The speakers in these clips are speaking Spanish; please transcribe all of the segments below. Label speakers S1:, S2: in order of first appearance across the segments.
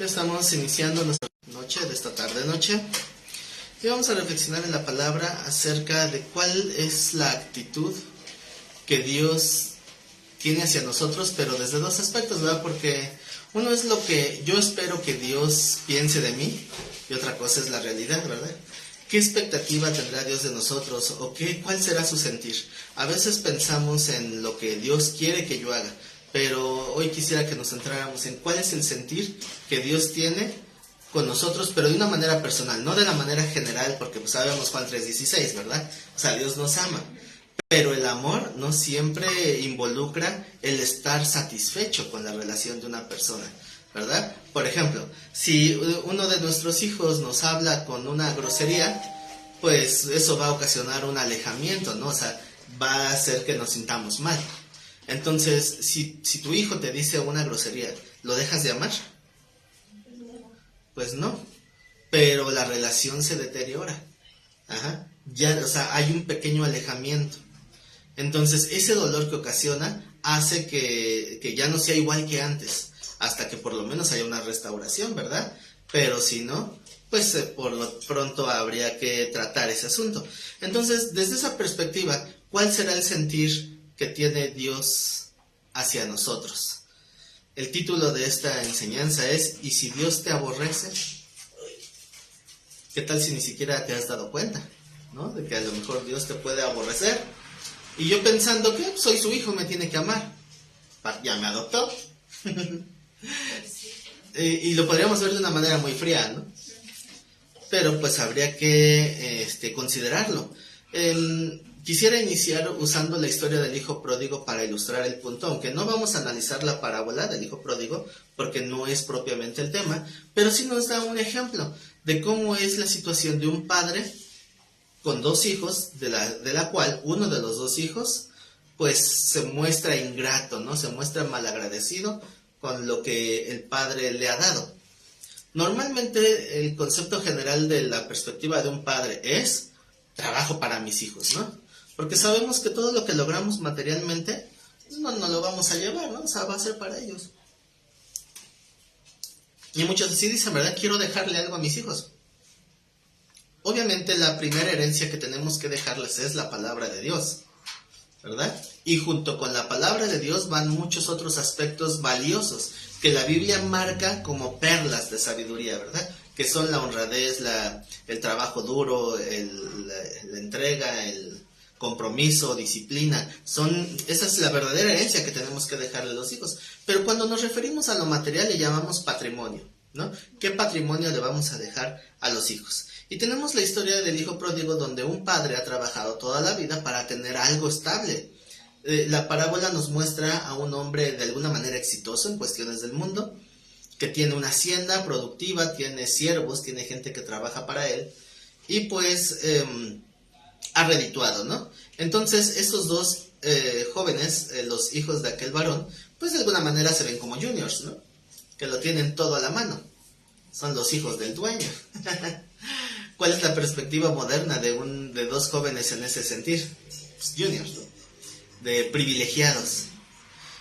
S1: Estamos iniciando nuestra noche, de esta tarde-noche, y vamos a reflexionar en la palabra acerca de cuál es la actitud que Dios tiene hacia nosotros, pero desde dos aspectos, ¿verdad? Porque uno es lo que yo espero que Dios piense de mí, y otra cosa es la realidad, ¿verdad? ¿Qué expectativa tendrá Dios de nosotros? ¿O cuál será su sentir? A veces pensamos en lo que Dios quiere que yo haga, pero hoy quisiera que nos centráramos en cuál es el sentir que Dios tiene con nosotros, pero de una manera personal, no de la manera general, porque pues sabemos Juan 3:16, ¿verdad? O sea, Dios nos ama, pero el amor no siempre involucra el estar satisfecho con la relación de una persona, ¿verdad? Por ejemplo, si uno de nuestros hijos nos habla con una grosería, pues eso va a ocasionar un alejamiento, ¿no? O sea, va a hacer que nos sintamos mal. Entonces, si tu hijo te dice una grosería, ¿lo dejas de amar? Pues no, pero la relación se deteriora. Ajá. Ya, o sea, hay un pequeño alejamiento. Entonces, ese dolor que ocasiona hace que ya no sea igual que antes, hasta que por lo menos haya una restauración, ¿verdad? Pero si no, pues por lo pronto habría que tratar ese asunto. Entonces, desde esa perspectiva, ¿cuál será el sentir que tiene Dios hacia nosotros? El título de esta enseñanza es ¿y si Dios te aborrece? ¿Qué tal si ni siquiera te has dado cuenta, ¿no? De que a lo mejor Dios te puede aborrecer. Y yo pensando que soy su hijo, me tiene que amar. Ya me adoptó. Y lo podríamos ver de una manera muy fría, ¿no? Pero pues habría que considerarlo. Quisiera iniciar usando la historia del hijo pródigo para ilustrar el punto, aunque no vamos a analizar la parábola del hijo pródigo porque no es propiamente el tema, pero sí nos da un ejemplo de cómo es la situación de un padre con dos hijos, de la cual uno de los dos hijos pues se muestra ingrato, ¿no? Se muestra malagradecido con lo que el padre le ha dado. Normalmente el concepto general de la perspectiva de un padre es trabajo para mis hijos, ¿no? Porque sabemos que todo lo que logramos materialmente no lo vamos a llevar, ¿no? O sea, va a ser para ellos. Y muchos así dicen, ¿verdad? Quiero dejarle algo a mis hijos. Obviamente la primera herencia que tenemos que dejarles es la palabra de Dios, ¿verdad? Y junto con la palabra de Dios van muchos otros aspectos valiosos que la Biblia marca como perlas de sabiduría, ¿verdad? Que son la honradez, el trabajo duro, la entrega, el compromiso, disciplina. Esa es la verdadera herencia que tenemos que dejarle a los hijos. Pero cuando nos referimos a lo material le llamamos patrimonio, ¿no? ¿Qué patrimonio le vamos a dejar a los hijos? Y tenemos la historia del hijo pródigo donde un padre ha trabajado toda la vida para tener algo estable. La parábola nos muestra a un hombre de alguna manera exitoso en cuestiones del mundo, que tiene una hacienda productiva, tiene siervos, tiene gente que trabaja para él, y pues ha redituado, ¿no? Entonces estos dos jóvenes, los hijos de aquel varón, pues de alguna manera se ven como juniors, ¿no? Que lo tienen todo a la mano. Son los hijos del dueño. ¿Cuál es la perspectiva moderna de dos jóvenes en ese sentir? Pues juniors, ¿no? De privilegiados.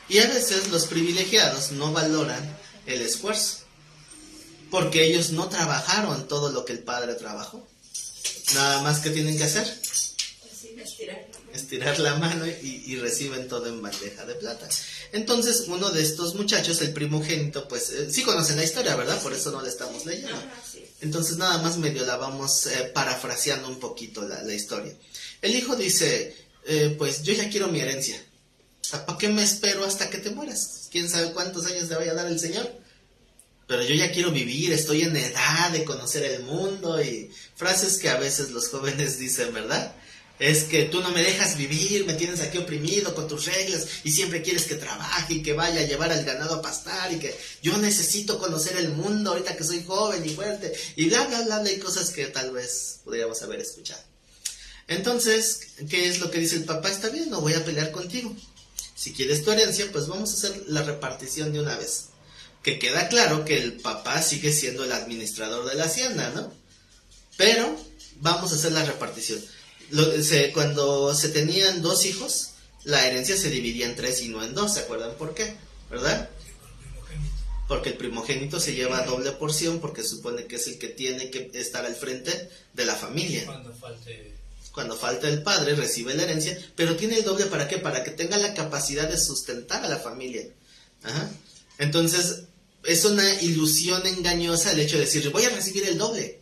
S1: Y a veces los privilegiados no valoran el esfuerzo, porque ellos no trabajaron todo lo que el padre trabajó. Nada más que tienen que hacer estirar la mano y reciben todo en bandeja de plata. Entonces uno de estos muchachos, el primogénito, pues sí conocen la historia, ¿verdad? Por eso no la estamos leyendo. Entonces nada más medio la vamos parafraseando un poquito la historia. El hijo dice, pues yo ya quiero mi herencia. ¿Para qué me espero hasta que te mueras? ¿Quién sabe cuántos años te vaya a dar el Señor? Pero yo ya quiero vivir, estoy en edad de conocer el mundo, y frases que a veces los jóvenes dicen, ¿verdad? Es que tú no me dejas vivir, me tienes aquí oprimido con tus reglas y siempre quieres que trabaje y que vaya a llevar al ganado a pastar y que yo necesito conocer el mundo ahorita que soy joven y fuerte y bla, bla, bla, bla, y cosas que tal vez podríamos haber escuchado. Entonces, ¿qué es lo que dice el papá? Está bien, no voy a pelear contigo. Si quieres tu herencia, pues vamos a hacer la repartición de una vez. Que queda claro que el papá sigue siendo el administrador de la hacienda, ¿no? Pero vamos a hacer la repartición. Cuando se tenían dos hijos, la herencia se dividía en 3 y no en 2, ¿se acuerdan por qué? ¿Verdad? porque el primogénito se lleva doble porción porque supone que es el que tiene que estar al frente de la familia. Cuando falta el padre recibe la herencia, pero tiene el doble ¿para qué? Para que tenga la capacidad de sustentar a la familia. Ajá. Entonces es una ilusión engañosa el hecho de decir voy a recibir el doble,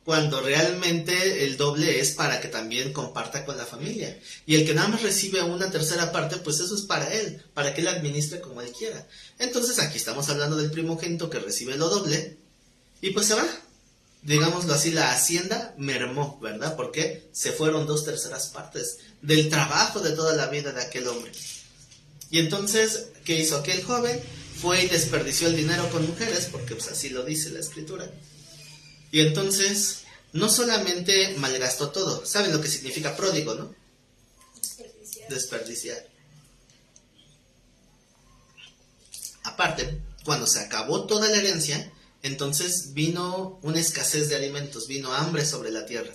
S1: cuando realmente el doble es para que también comparta con la familia. Y el que nada más recibe una tercera parte, pues eso es para él, para que él administre como él quiera. Entonces aquí estamos hablando del primogénito que recibe lo doble y pues se va. Digámoslo así, la hacienda mermó, ¿verdad? Porque se fueron 2/3 partes del trabajo de toda la vida de aquel hombre. Y entonces, ¿qué hizo aquel joven? Fue y desperdició el dinero con mujeres, porque pues así lo dice la escritura. Y entonces, no solamente malgastó todo. ¿Saben lo que significa pródigo, no? Desperdiciar. Aparte, cuando se acabó toda la herencia, entonces vino una escasez de alimentos, vino hambre sobre la tierra.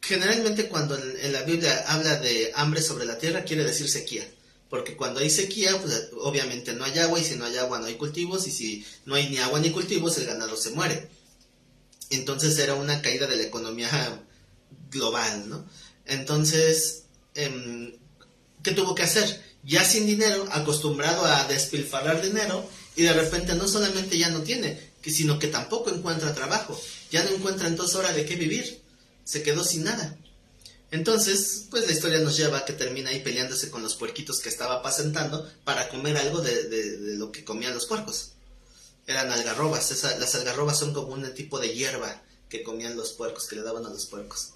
S1: Generalmente cuando en la Biblia habla de hambre sobre la tierra, quiere decir sequía. Porque cuando hay sequía, pues obviamente no hay agua, y si no hay agua no hay cultivos, y si no hay ni agua ni cultivos, el ganado se muere. Entonces era una caída de la economía global, ¿no? Entonces, ¿qué tuvo que hacer? Ya sin dinero, acostumbrado a despilfarrar dinero, y de repente no solamente ya no tiene, sino que tampoco encuentra trabajo. Ya no encuentra entonces hora de qué vivir. Se quedó sin nada. Entonces, pues la historia nos lleva a que termina ahí peleándose con los puerquitos que estaba apacentando para comer algo de lo que comían los puercos. Eran algarrobas. Las algarrobas son como un tipo de hierba que comían los puercos, que le daban a los puercos.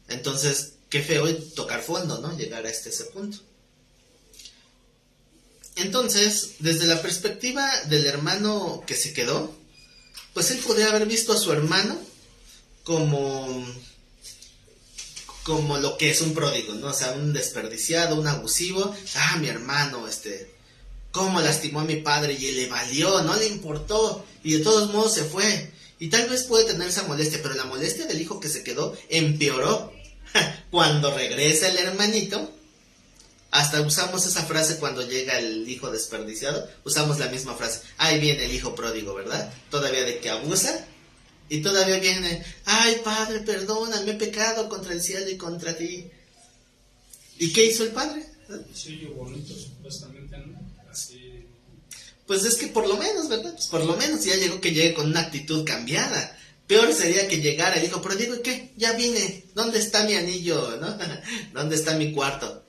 S1: Entonces, qué feo tocar fondo, ¿no? Llegar a ese punto. Entonces, desde la perspectiva del hermano que se quedó, pues él podría haber visto a su hermano como lo que es un pródigo, ¿no? O sea, un desperdiciado, un abusivo. Ah, mi hermano, cómo lastimó a mi padre y le valió, no le importó, y de todos modos se fue. Y tal vez puede tener esa molestia, pero la molestia del hijo que se quedó empeoró. Cuando regresa el hermanito, hasta usamos esa frase cuando llega el hijo desperdiciado, usamos la misma frase. Ahí viene el hijo pródigo, ¿verdad? Todavía de que abusa, y todavía viene, ay padre, perdóname, he pecado contra el cielo y contra ti. ¿Y qué hizo el padre?
S2: Sí, bonito, supuestamente, ¿no? Así.
S1: Pues es que por lo menos, ¿verdad? Pues por lo menos ya llegó, que llegue con una actitud cambiada. Peor sería que llegara el hijo pródigo, ¿y qué? Ya vine, ¿dónde está mi anillo? ¿No? ¿Dónde está mi cuarto?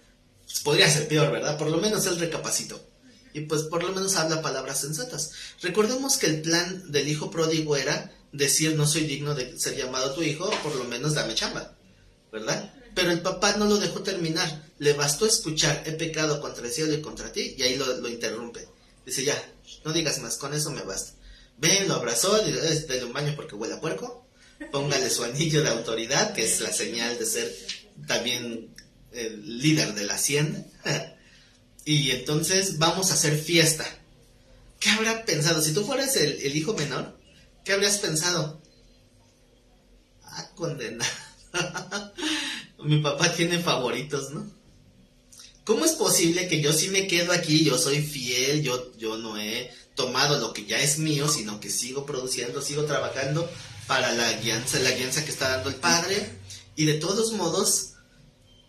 S1: Pues podría ser peor, ¿verdad? Por lo menos él recapacitó. Y pues por lo menos habla palabras sensatas. Recordemos que el plan del hijo pródigo era decir, no soy digno de ser llamado tu hijo, por lo menos dame chamba, ¿verdad? Pero el papá no lo dejó terminar. Le bastó escuchar, he pecado contra el cielo y contra ti, y ahí lo interrumpe. Dice, ya, no digas más, con eso me basta. Ven, lo abrazó, dale un baño porque huele a puerco, póngale su anillo de autoridad, que es la señal de ser también el líder de la hacienda, y entonces vamos a hacer fiesta. ¿Qué habrá pensado? Si tú fueras el hijo menor, ¿qué habrías pensado? Ah, condenado. Mi papá tiene favoritos, ¿no? ¿Cómo es posible que yo sí me quedo aquí, yo soy fiel, yo no he tomado lo que ya es mío, sino que sigo produciendo, sigo trabajando para la guianza que está dando el padre? Y de todos modos,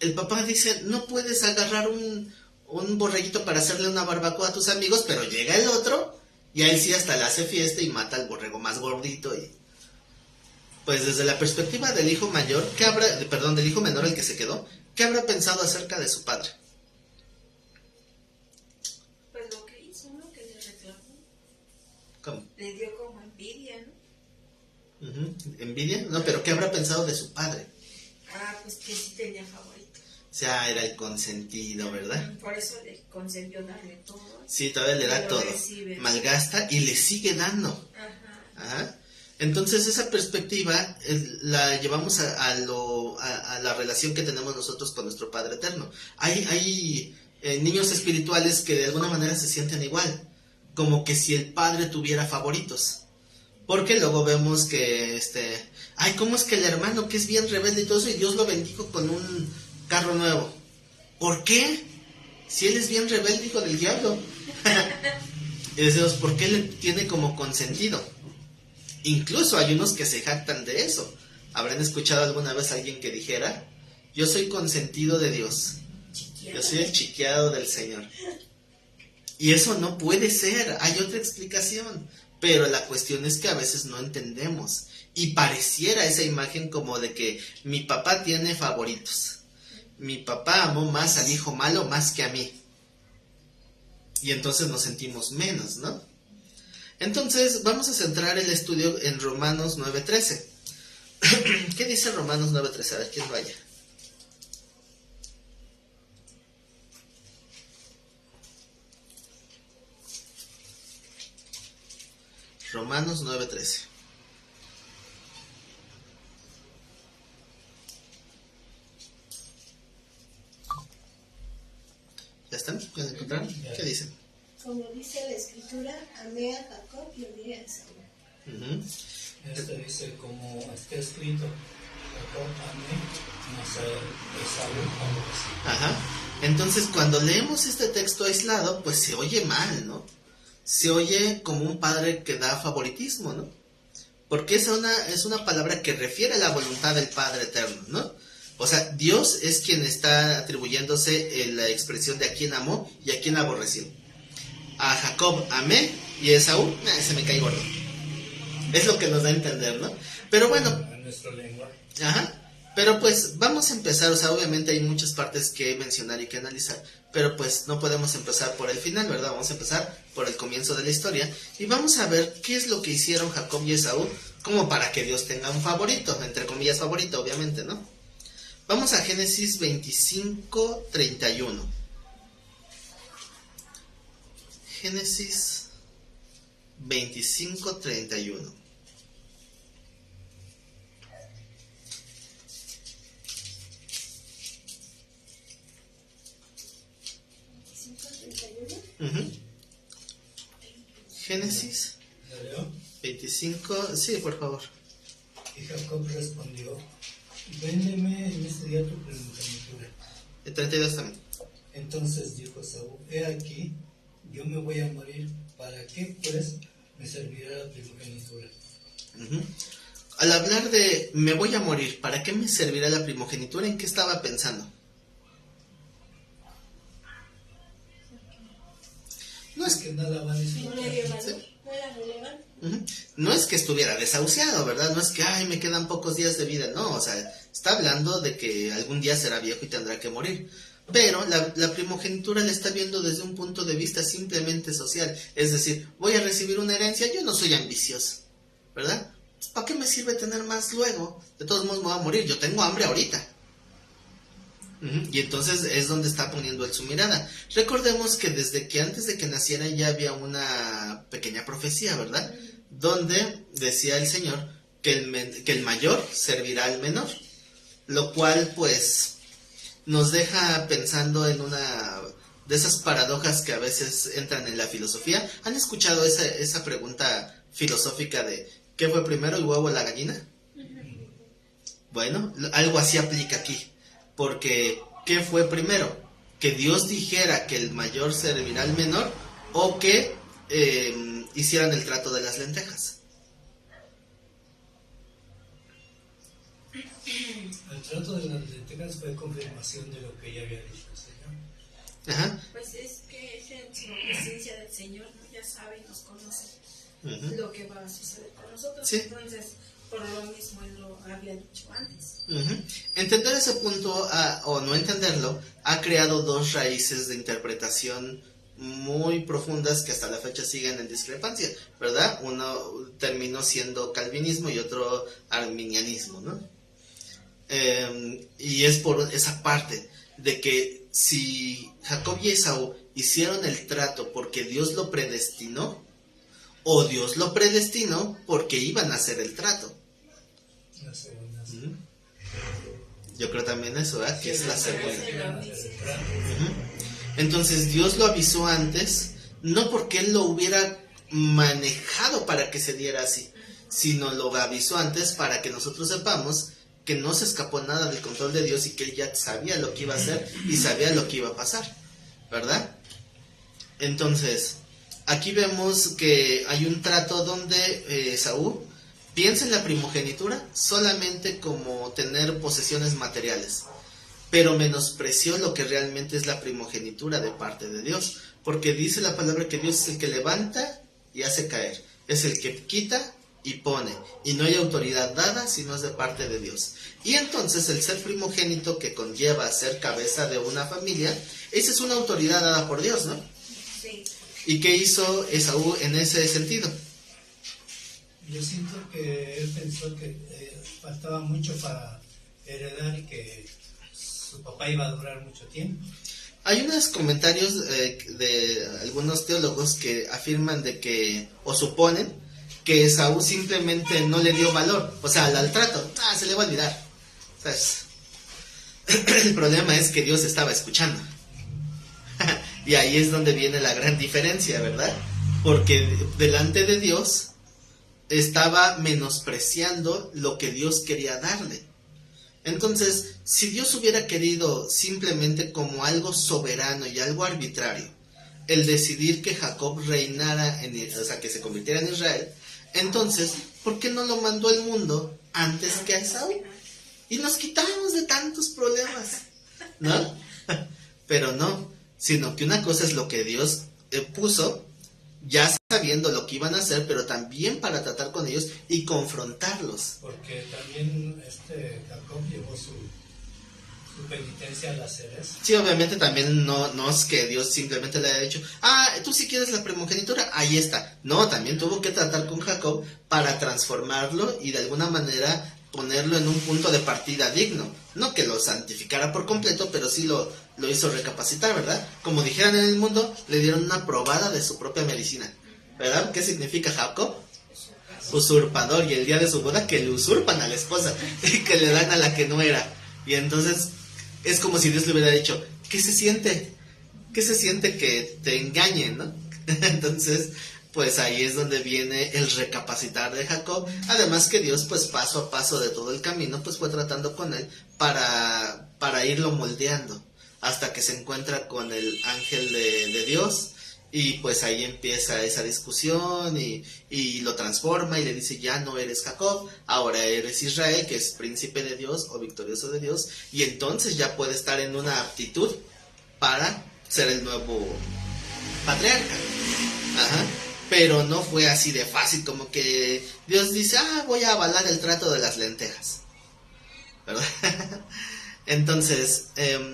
S1: el papá dice, no puedes agarrar un borreguito para hacerle una barbacoa a tus amigos, pero llega el otro, y a él sí hasta le hace fiesta y mata al borrego más gordito. Y pues desde la perspectiva del hijo mayor, del hijo menor, el que se quedó, ¿qué habrá pensado acerca de su padre?
S3: Pues lo que hizo, ¿no? Que le reclamó.
S1: ¿Cómo?
S3: Le dio como envidia, ¿no?
S1: ¿Envidia? No, pero ¿qué habrá pensado de su padre?
S3: Ah, pues que sí tenía favorito.
S1: O sea, era el consentido, ¿verdad?
S3: Por eso le consentió darle todo.
S1: Sí, todavía le da todo.
S3: Recibe.
S1: Malgasta y le sigue dando. Ajá. Entonces esa perspectiva la llevamos a la relación que tenemos nosotros con nuestro Padre Eterno. Hay niños espirituales que de alguna manera se sienten igual, como que si el Padre tuviera favoritos. Porque luego vemos que, ay, ¿cómo es que el hermano que es bien rebelde y todo eso, y Dios lo bendijo con un carro nuevo? ¿Por qué? Si él es bien rebelde, hijo del diablo. Y decimos, ¿por qué le tiene como consentido? Incluso hay unos que se jactan de eso. ¿Habrán escuchado alguna vez a alguien que dijera, yo soy consentido de Dios? Yo soy el chiqueado del Señor. Y eso no puede ser, hay otra explicación. Pero la cuestión es que a veces no entendemos. Y pareciera esa imagen como de que mi papá tiene favoritos. Mi papá amó más al hijo malo más que a mí. Y entonces nos sentimos menos, ¿no? Entonces vamos a centrar el estudio en Romanos 9:13. ¿Qué dice Romanos 9:13? A ver, ¿quién vaya? Romanos 9:13. ¿Ya están? ¿Pueden encontrar? ¿Qué dicen?
S4: Como dice la escritura, amé a Jacob y odié a Esaú.
S5: Esto dice como está escrito, Jacob amé, mas a Esaú aborrecí.
S1: Ajá. Entonces cuando leemos este texto aislado, pues se oye mal, ¿no? Se oye como un padre que da favoritismo, ¿no? Porque es una palabra que refiere a la voluntad del Padre Eterno, ¿no? O sea, Dios es quien está atribuyéndose la expresión de a quién amó y a quién aborreció. A Jacob amé y a Esaú, se me cae gordo. Es lo que nos da a entender, ¿no? Pero bueno.
S5: En nuestro lenguaje.
S1: Ajá. Pero pues vamos a empezar, o sea, obviamente hay muchas partes que mencionar y que analizar, pero pues no podemos empezar por el final, ¿verdad? Vamos a empezar por el comienzo de la historia y vamos a ver qué es lo que hicieron Jacob y Esaú, como para que Dios tenga un favorito, entre comillas favorito, obviamente, ¿no? Vamos a Génesis 25:31. Génesis 25:31. Génesis 25, sí, por favor.
S5: Y Jacob respondió, véndeme en este día tu primogenitura.
S1: El 32 también.
S5: Entonces dijo Esaú, he aquí, yo me voy a morir, ¿para qué pues me servirá la primogenitura?
S1: Al hablar de me voy a morir, ¿para qué me servirá la primogenitura? ¿En qué estaba pensando? No es
S5: que nada va a disfrutar.
S1: No es que estuviera desahuciado, ¿verdad? No es que, ay, me quedan pocos días de vida. No, o sea, está hablando de que algún día será viejo y tendrá que morir. Pero la primogenitura la está viendo desde un punto de vista simplemente social. Es decir, voy a recibir una herencia, yo no soy ambicioso, ¿verdad? ¿Para qué me sirve tener más luego? De todos modos me voy a morir, yo tengo hambre ahorita. Y entonces es donde está poniendo él su mirada. Recordemos que desde que antes de que naciera ya había una pequeña profecía, ¿verdad? Donde decía el Señor que el mayor servirá al menor. Lo cual pues nos deja pensando en una de esas paradojas que a veces entran en la filosofía. ¿Han escuchado esa pregunta filosófica de ¿qué fue primero, el huevo o la gallina? Bueno, algo así aplica aquí. Porque, ¿qué fue primero? ¿Que Dios dijera que el mayor servirá al menor? ¿O que hicieran el trato de las lentejas?
S5: El trato de las lentejas fue confirmación de lo que ya había dicho el Señor.
S1: Ajá.
S3: Pues es que es en la presencia del Señor, ¿no? Ya sabe y nos conoce lo que va a suceder con nosotros.
S1: Sí.
S3: Entonces, por lo mismo él lo había dicho antes.
S1: Entender ese punto o no entenderlo ha creado dos raíces de interpretación muy profundas que hasta la fecha siguen en discrepancia, ¿verdad? Uno terminó siendo calvinismo y otro arminianismo, ¿no? Y es por esa parte de que si Jacob y Esaú hicieron el trato porque Dios lo predestinó, o Dios lo predestinó porque iban a hacer el trato.
S5: La segunda.
S1: Yo creo también eso, ¿verdad? Que es la segunda.
S5: Hacer el trato.
S1: Entonces Dios lo avisó antes, no porque Él lo hubiera manejado para que se diera así, sino lo avisó antes para que nosotros sepamos que no se escapó nada del control de Dios y que Él ya sabía lo que iba a hacer y sabía lo que iba a pasar, ¿verdad? Entonces, aquí vemos que hay un trato donde Esaú piensa en la primogenitura solamente como tener posesiones materiales, pero menospreció lo que realmente es la primogenitura de parte de Dios, porque dice la palabra que Dios es el que levanta y hace caer, es el que quita y pone, y no hay autoridad dada si no es de parte de Dios. Y entonces el ser primogénito, que conlleva ser cabeza de una familia, esa es una autoridad dada por Dios, ¿no?
S3: Sí.
S1: ¿Y qué hizo Esaú en ese sentido?
S5: Yo siento que él pensó que faltaba mucho para heredar y que su papá iba a durar mucho tiempo.
S1: Hay unos comentarios de algunos teólogos que afirman de que, o suponen, que Esaú simplemente no le dio valor, o sea, al trato, se le va a olvidar. ¿Sabes? El problema es que Dios estaba escuchando. Y ahí es donde viene la gran diferencia, ¿verdad? Porque delante de Dios estaba menospreciando lo que Dios quería darle. Entonces, si Dios hubiera querido simplemente como algo soberano y algo arbitrario, el decidir que Jacob reinara, o sea, que se convirtiera en Israel, entonces, ¿por qué no lo mandó al mundo antes que a Esaú? Y nos quitamos de tantos problemas, ¿no? Pero no, sino que una cosa es lo que Dios puso, ya sabiendo lo que iban a hacer, pero también para tratar con ellos y confrontarlos.
S5: Porque también Jacob llevó su penitencia al hacer eso.
S1: Sí, obviamente también no es que Dios simplemente le haya dicho, tú si quieres la primogenitura, ahí está. No, también tuvo que tratar con Jacob para transformarlo y de alguna manera ponerlo en un punto de partida digno. No que lo santificara por completo, pero sí lo hizo recapacitar, ¿verdad? Como dijeran en el mundo, le dieron una probada de su propia medicina, ¿verdad? ¿Qué significa Jacob? Usurpador, y el día de su boda que le usurpan a la esposa y que le dan a la que no era. Y entonces es como si Dios le hubiera dicho, ¿qué se siente? ¿Qué se siente que te engañen, no? Entonces, pues ahí es donde viene el recapacitar de Jacob. Además que Dios, pues paso a paso de todo el camino, pues fue tratando con él para irlo moldeando, hasta que se encuentra con el ángel de Dios, y pues ahí empieza esa discusión y lo transforma y le dice, ya no eres Jacob, ahora eres Israel, que es príncipe de Dios o victorioso de Dios, y entonces ya puede estar en una aptitud para ser el nuevo patriarca. Ajá. Pero no fue así de fácil, como que Dios dice, voy a avalar el trato de las lentejas, ¿verdad? Entonces,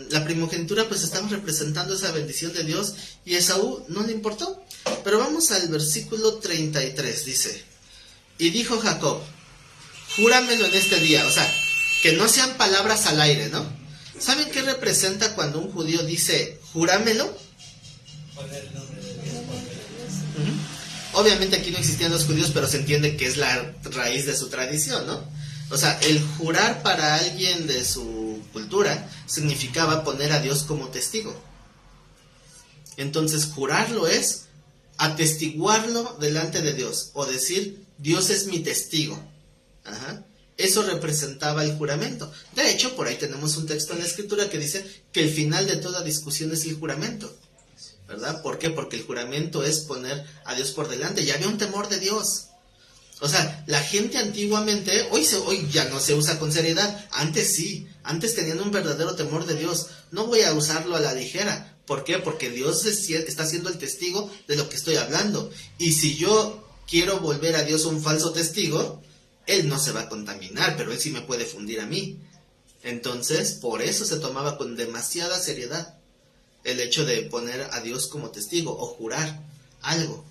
S1: la primogenitura pues estaba representando esa bendición de Dios, y a Esaú no le importó. Pero vamos al versículo 33, dice, y dijo Jacob, júramelo en este día. O sea, que no sean palabras al aire, ¿no? ¿Saben qué representa cuando un judío dice, júramelo?
S5: Poner el nombre de Dios.
S1: Obviamente aquí no existían los judíos, pero se entiende que es la raíz de su tradición, ¿no? O sea, el jurar para alguien de su cultura significaba poner a Dios como testigo. Entonces, jurarlo es atestiguarlo delante de Dios, o decir, Dios es mi testigo. Ajá. Eso representaba el juramento. De hecho, por ahí tenemos un texto en la Escritura que dice que el final de toda discusión es el juramento, ¿verdad? ¿Por qué? Porque el juramento es poner a Dios por delante. Ya había un temor de Dios. O sea, la gente antiguamente, hoy ya no se usa con seriedad, antes sí, antes tenían un verdadero temor de Dios. No voy a usarlo a la ligera. ¿Por qué? Porque Dios está siendo el testigo de lo que estoy hablando. Y si yo quiero volver a Dios un falso testigo, Él no se va a contaminar, pero Él sí me puede fundir a mí. Entonces, por eso se tomaba con demasiada seriedad el hecho de poner a Dios como testigo o jurar algo.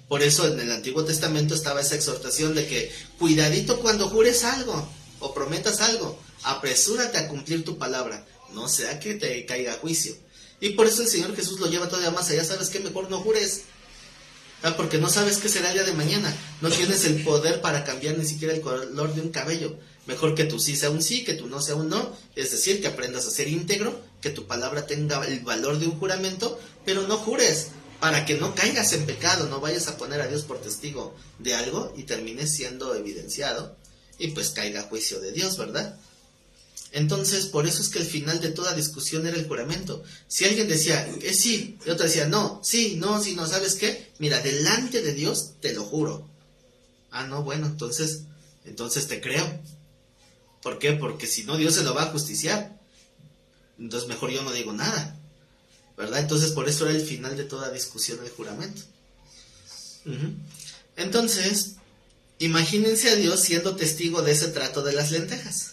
S1: Por eso en el Antiguo Testamento estaba esa exhortación de que cuidadito cuando jures algo o prometas algo, apresúrate a cumplir tu palabra, no sea que te caiga juicio. Y por eso el Señor Jesús lo lleva todavía más allá. ¿Sabes qué? Mejor no jures, porque no sabes qué será el día de mañana. No tienes el poder para cambiar ni siquiera el color de un cabello. Mejor que tu sí sea un sí, que tu no sea un no. Es decir, que aprendas a ser íntegro, que tu palabra tenga el valor de un juramento, pero no jures, para que no caigas en pecado, no vayas a poner a Dios por testigo de algo y termines siendo evidenciado y pues caiga juicio de Dios, ¿verdad? Entonces, por eso es que el final de toda discusión era el juramento. Si alguien decía, sí, y otro decía, no, sí, no, sí, no, ¿sabes qué? Mira, delante de Dios te lo juro. Ah, no, bueno, entonces te creo. ¿Por qué? Porque si no, Dios se lo va a justiciar. Entonces mejor yo no digo nada, ¿verdad? Entonces por eso era el final de toda discusión del juramento. Entonces, imagínense a Dios siendo testigo de ese trato de las lentejas.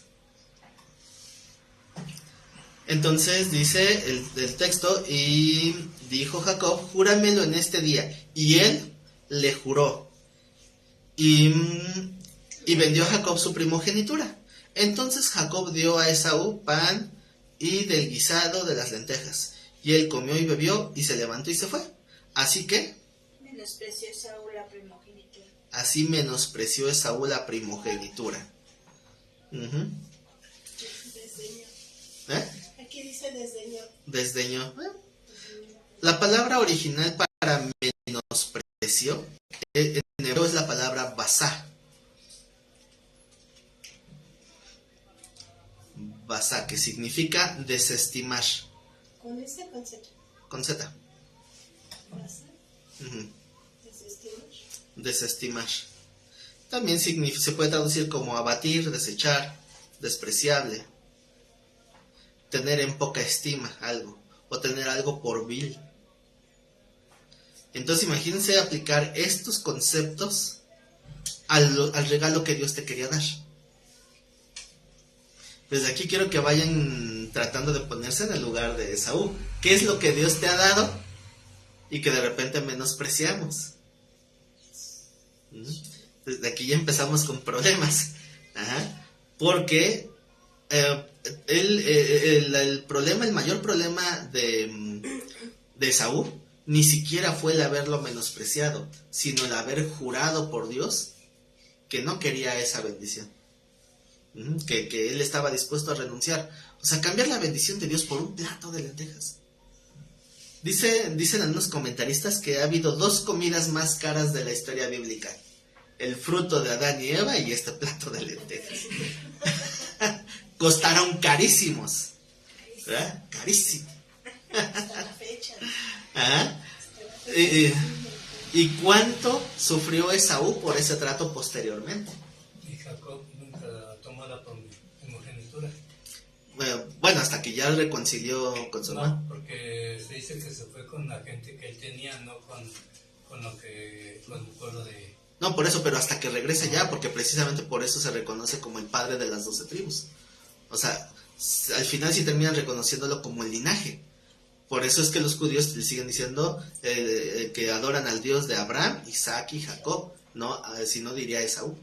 S1: Entonces dice el texto, y dijo Jacob, júramelo en este día. Y él le juró. Y vendió a Jacob su primogenitura. Entonces Jacob dio a Esaú pan y del guisado de las lentejas. Y él comió y bebió y se levantó y se fue. Así que
S3: menospreció Esaú la primogenitura.
S1: Así menospreció Esaú la primogenitura.
S4: Desdeñó.
S1: ¿Eh?
S4: Aquí dice desdeñó.
S1: Desdeñó. La palabra original para menosprecio en hebreo es la palabra basá. Basá, que significa desestimar.
S4: ¿Con ese concepto?
S1: Con Z.
S4: ¿Basá? ¿Desestimar?
S1: Desestimar. También se puede traducir como abatir, desechar, despreciable. Tener en poca estima algo. O tener algo por vil. Entonces imagínense aplicar estos conceptos al regalo que Dios te quería dar. Desde aquí quiero que vayan tratando de ponerse en el lugar de Esaú. ¿Qué es lo que Dios te ha dado y que de repente menospreciamos? Desde aquí ya empezamos con problemas. Porque el mayor problema de Esaú ni siquiera fue el haberlo menospreciado, sino el haber jurado por Dios que no quería esa bendición. Que él estaba dispuesto a renunciar. O sea, cambiar la bendición de Dios por un plato de lentejas. Dicen algunos comentaristas que ha habido 2 comidas más caras de la historia bíblica: el fruto de Adán y Eva y este plato de lentejas. Costaron carísimos, ¿verdad? Carísimo.
S4: Hasta la fecha.
S1: ¿Y cuánto sufrió Esaú por ese trato posteriormente?
S5: Y Jacob nunca tomó la primogenitura.
S1: Bueno, hasta que ya reconcilió con su hermano.
S5: No, porque se dice que se fue con la gente que él tenía, no con el pueblo de...
S1: No, por eso, pero hasta que regrese ya, porque precisamente por eso se reconoce como el padre de las 12 tribus. O sea, al final sí terminan reconociéndolo como el linaje. Por eso es que los judíos le siguen diciendo que adoran al Dios de Abraham, Isaac y Jacob, no, si no diría Esaú.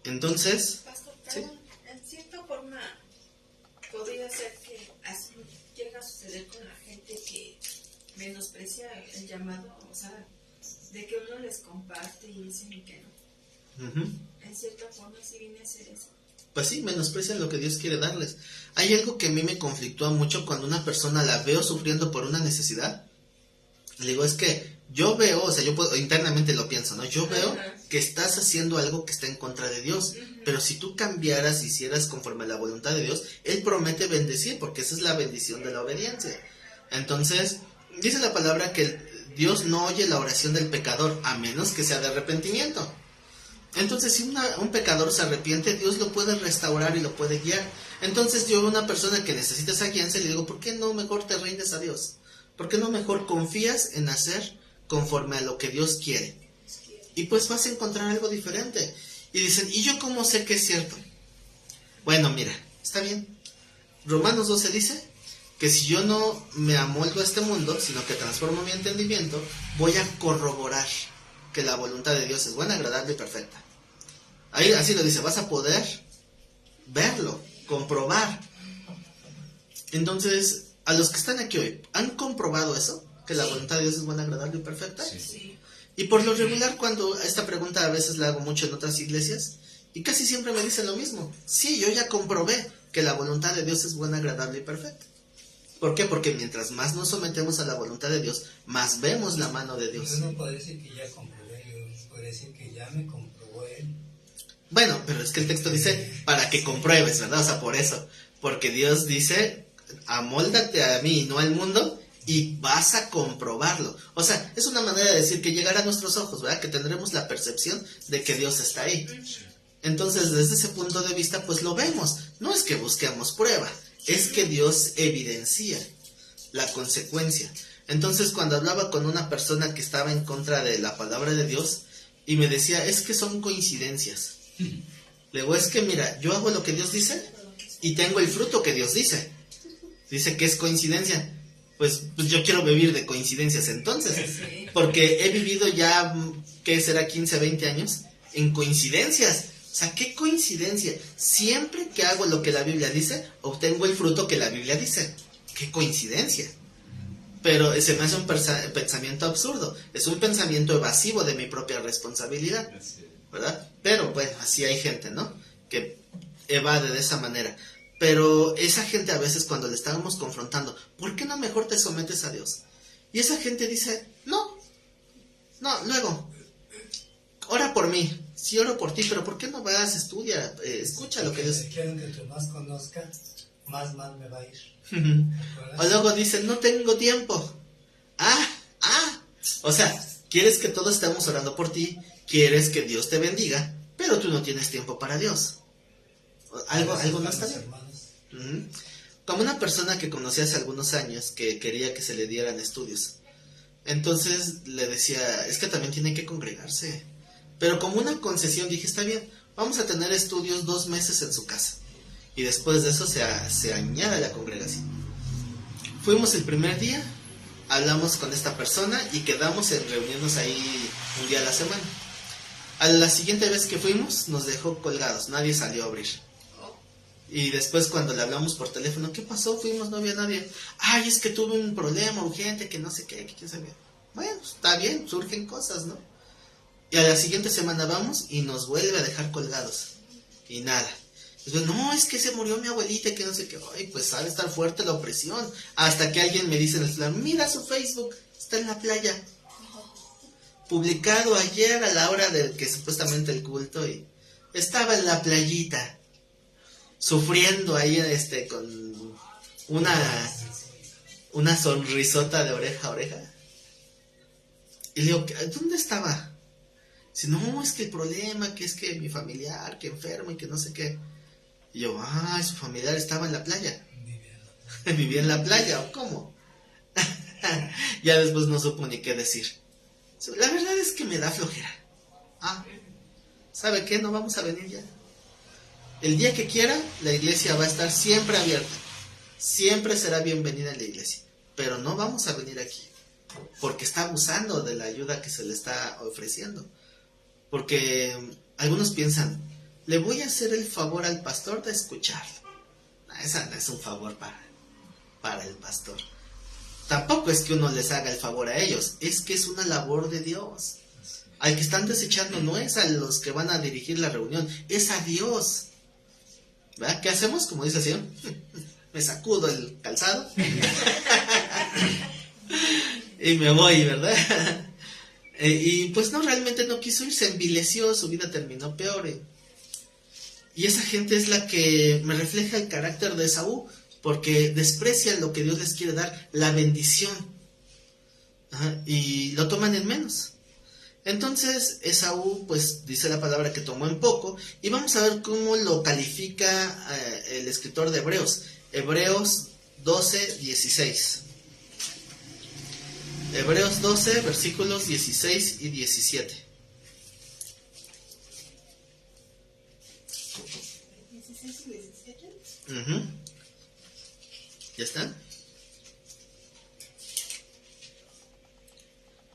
S1: Entonces,
S3: Pastor,
S1: ¿sí?
S3: En cierta forma podría ser que así llega a suceder con la gente que menosprecia el llamado, o sea, de que uno les comparte y dicen que no. En cierta forma sí viene a ser eso.
S1: Pues sí, menosprecian lo que Dios quiere darles. Hay algo que a mí me conflictúa mucho cuando una persona la veo sufriendo por una necesidad. Le digo, es que yo veo, o sea, internamente lo pienso, ¿no? Yo veo que estás haciendo algo que está en contra de Dios, pero si tú cambiaras, hicieras conforme a la voluntad de Dios, Él promete bendecir, porque esa es la bendición de la obediencia. Entonces, dice la palabra que Dios no oye la oración del pecador, a menos que sea de arrepentimiento. Entonces, si un pecador se arrepiente, Dios lo puede restaurar y lo puede guiar. Entonces, yo veo una persona que necesita esa guianza y le digo, ¿por qué no mejor te rindes a Dios? ¿Por qué no mejor confías en hacer conforme a lo que Dios quiere? Y pues vas a encontrar algo diferente. Y dicen, ¿y yo cómo sé que es cierto? Bueno, mira, está bien. Romanos 12 dice que si yo no me amoldo a este mundo, sino que transformo mi entendimiento, voy a corroborar que la voluntad de Dios es buena, agradable y perfecta. Ahí así lo dice, vas a poder verlo, comprobar. Entonces, a los que están aquí hoy, ¿han comprobado eso? ¿Que la voluntad de Dios es buena, agradable y perfecta?
S3: Sí.
S1: Y por lo regular, cuando esta pregunta a veces la hago mucho en otras iglesias, y casi siempre me dicen lo mismo. Sí, yo ya comprobé que la voluntad de Dios es buena, agradable y perfecta. ¿Por qué? Porque mientras más nos sometemos a la voluntad de Dios, más vemos la mano de Dios.
S5: Yo no puedo decir que ya comprobé, yo puedo decir que ya me comprobó Él.
S1: Bueno, pero es que el texto dice para que compruebes, ¿verdad? O sea, por eso. Porque Dios dice, amóldate a mí y no al mundo y vas a comprobarlo. O sea, es una manera de decir que llegará a nuestros ojos, ¿verdad? Que tendremos la percepción de que Dios está ahí. Entonces, desde ese punto de vista, pues lo vemos. No es que busquemos prueba, es que Dios evidencia la consecuencia. Entonces, cuando hablaba con una persona que estaba en contra de la palabra de Dios y me decía, es que son coincidencias. Le digo, es que mira, yo hago lo que Dios dice y tengo el fruto que Dios dice. Dice que es coincidencia. Pues yo quiero vivir de coincidencias entonces. Porque he vivido ya, ¿qué será? 15, 20 años en coincidencias. O sea, ¿qué coincidencia? Siempre que hago lo que la Biblia dice, obtengo el fruto que la Biblia dice. ¡Qué coincidencia! Pero se me hace un pensamiento absurdo. Es un pensamiento evasivo de mi propia responsabilidad, ¿verdad? Pero bueno, así hay gente, ¿no? Que evade de esa manera. Pero esa gente a veces cuando le estábamos confrontando, ¿por qué no mejor te sometes a Dios? Y esa gente dice, no, luego, ora por mí, sí oro por ti, pero ¿por qué no vas, estudia, escucha lo que Dios...
S5: Si quieren que tú más conozca, más mal me va a ir.
S1: O luego dicen, no tengo tiempo. O sea, quieres que todos estemos orando por ti, quieres que Dios te bendiga, pero tú no tienes tiempo para Dios. Algo no está bien. Como una persona que conocí hace algunos años que quería que se le dieran estudios. Entonces le decía, es que también tiene que congregarse. Pero como una concesión dije, está bien, vamos a tener estudios 2 meses en su casa. Y después de eso se añade la congregación. Fuimos el primer día, hablamos con esta persona y quedamos en reunirnos ahí un día a la semana. A la siguiente vez que fuimos nos dejó colgados, nadie salió a abrir. Y después cuando le hablamos por teléfono, ¿qué pasó? Fuimos, no había nadie. Ay, es que tuve un problema urgente, que no sé qué, que quién sabe. Bueno, está bien, surgen cosas, ¿no? Y a la siguiente semana vamos y nos vuelve a dejar colgados. Y nada. Entonces, no, es que se murió mi abuelita, que no sé qué. Ay, pues sabe estar fuerte la opresión. Hasta que alguien me dice en el celular, mira su Facebook, está en la playa. Publicado ayer a la hora de que supuestamente el culto y estaba en la playita. Sufriendo ahí con una sonrisota de oreja a oreja. Y le digo, ¿dónde estaba? Dice, no, es que el problema, que es que mi familiar, que enfermo y que no sé qué. Y yo, su familiar estaba en la playa. Vivía en la playa, ¿o cómo? Ya después no supo ni qué decir. La verdad es que me da flojera. ¿Sabe qué? No vamos a venir ya. El día que quiera, la iglesia va a estar siempre abierta. Siempre será bienvenida en la iglesia. Pero no vamos a venir aquí. Porque está abusando de la ayuda que se le está ofreciendo. Porque algunos piensan, le voy a hacer el favor al pastor de escucharlo. Esa no es un favor para el pastor. Tampoco es que uno les haga el favor a ellos. Es que es una labor de Dios. Al que están desechando no es a los que van a dirigir la reunión, es a Dios. ¿Verdad? ¿Qué hacemos? Como dice el Señor, me sacudo el calzado y me voy, ¿verdad? Y pues no, realmente no quiso ir, se envileció, su vida terminó peor. Y esa gente es la que me refleja el carácter de Esaú, porque desprecian lo que Dios les quiere dar, la bendición, y lo toman en menos. Entonces Esaú, pues dice la palabra que tomó en poco, y vamos a ver cómo lo califica el escritor de Hebreos. Hebreos 12, 16. Hebreos 12, versículos 16 y 17.
S4: 16 y 17.
S1: ¿Ya está?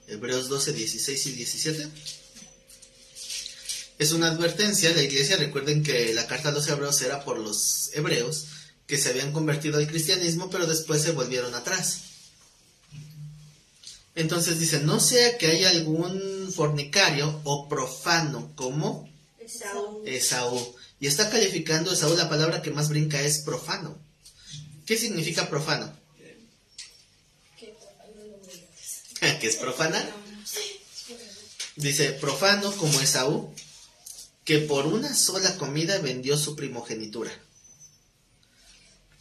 S1: Hebreos 12, 16 y 17. Es una advertencia a la iglesia. Recuerden que la carta a los hebreos era por los hebreos que se habían convertido al cristianismo, pero después se volvieron atrás. Entonces dice, no sea que haya algún fornicario o profano como Esaú. Y está calificando Esaú, la palabra que más brinca es profano. ¿Qué significa profano? ¿Que es profana? Dice, profano como Esaú. que por una sola comida vendió su primogenitura.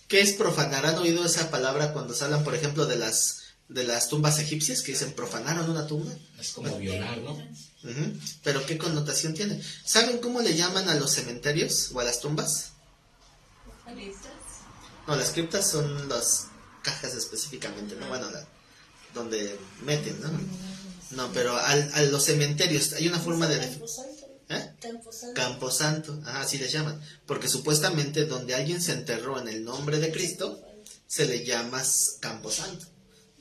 S1: ¿Qué es profanar? ¿Han oído esa palabra cuando se hablan, por ejemplo, de las tumbas egipcias, que dicen profanaron una tumba?
S6: Es como violar, ¿no?
S1: Uh-huh. Pero ¿qué connotación tiene? ¿Saben cómo le llaman a los cementerios o a las tumbas? No, las criptas son las cajas específicamente, ¿no? Bueno, donde meten, ¿no? No, pero a los cementerios hay una forma de... Camposanto, así les llaman. Porque supuestamente donde alguien se enterró en el nombre de Cristo, se le llama Camposanto.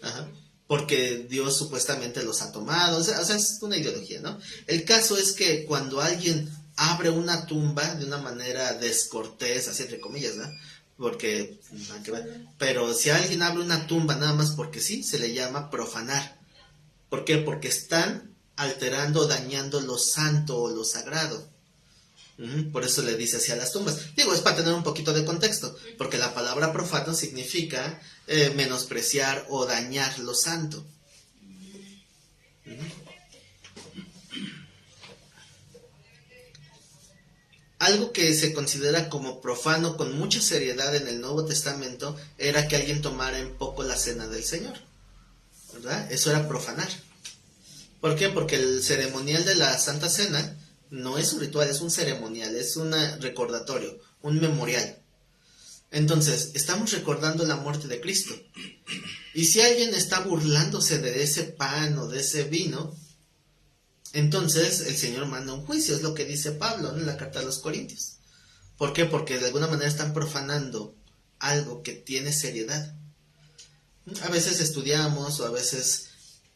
S1: Ajá. Porque Dios supuestamente los ha tomado, o sea, es una ideología, ¿no? El caso es que cuando alguien abre una tumba de una manera descortés, así entre comillas, ¿no? Porque, pero si alguien abre una tumba nada más porque sí, se le llama profanar. ¿Por qué? Porque están alterando, dañando lo santo o lo sagrado. Por eso le dice así a las tumbas. Digo, es para tener un poquito de contexto, porque la palabra profano significa menospreciar o dañar lo santo. Algo que se considera como profano con mucha seriedad en el Nuevo Testamento era que alguien tomara en poco la cena del Señor, ¿verdad? Eso era profanar. ¿Por qué? Porque el ceremonial de la Santa Cena no es un ritual, es un ceremonial, es un recordatorio, un memorial. Entonces, estamos recordando la muerte de Cristo. Y si alguien está burlándose de ese pan o de ese vino, entonces el Señor manda un juicio, es lo que dice Pablo, ¿no?, en la carta a los Corintios. ¿Por qué? Porque de alguna manera están profanando algo que tiene seriedad. A veces estudiamos o a veces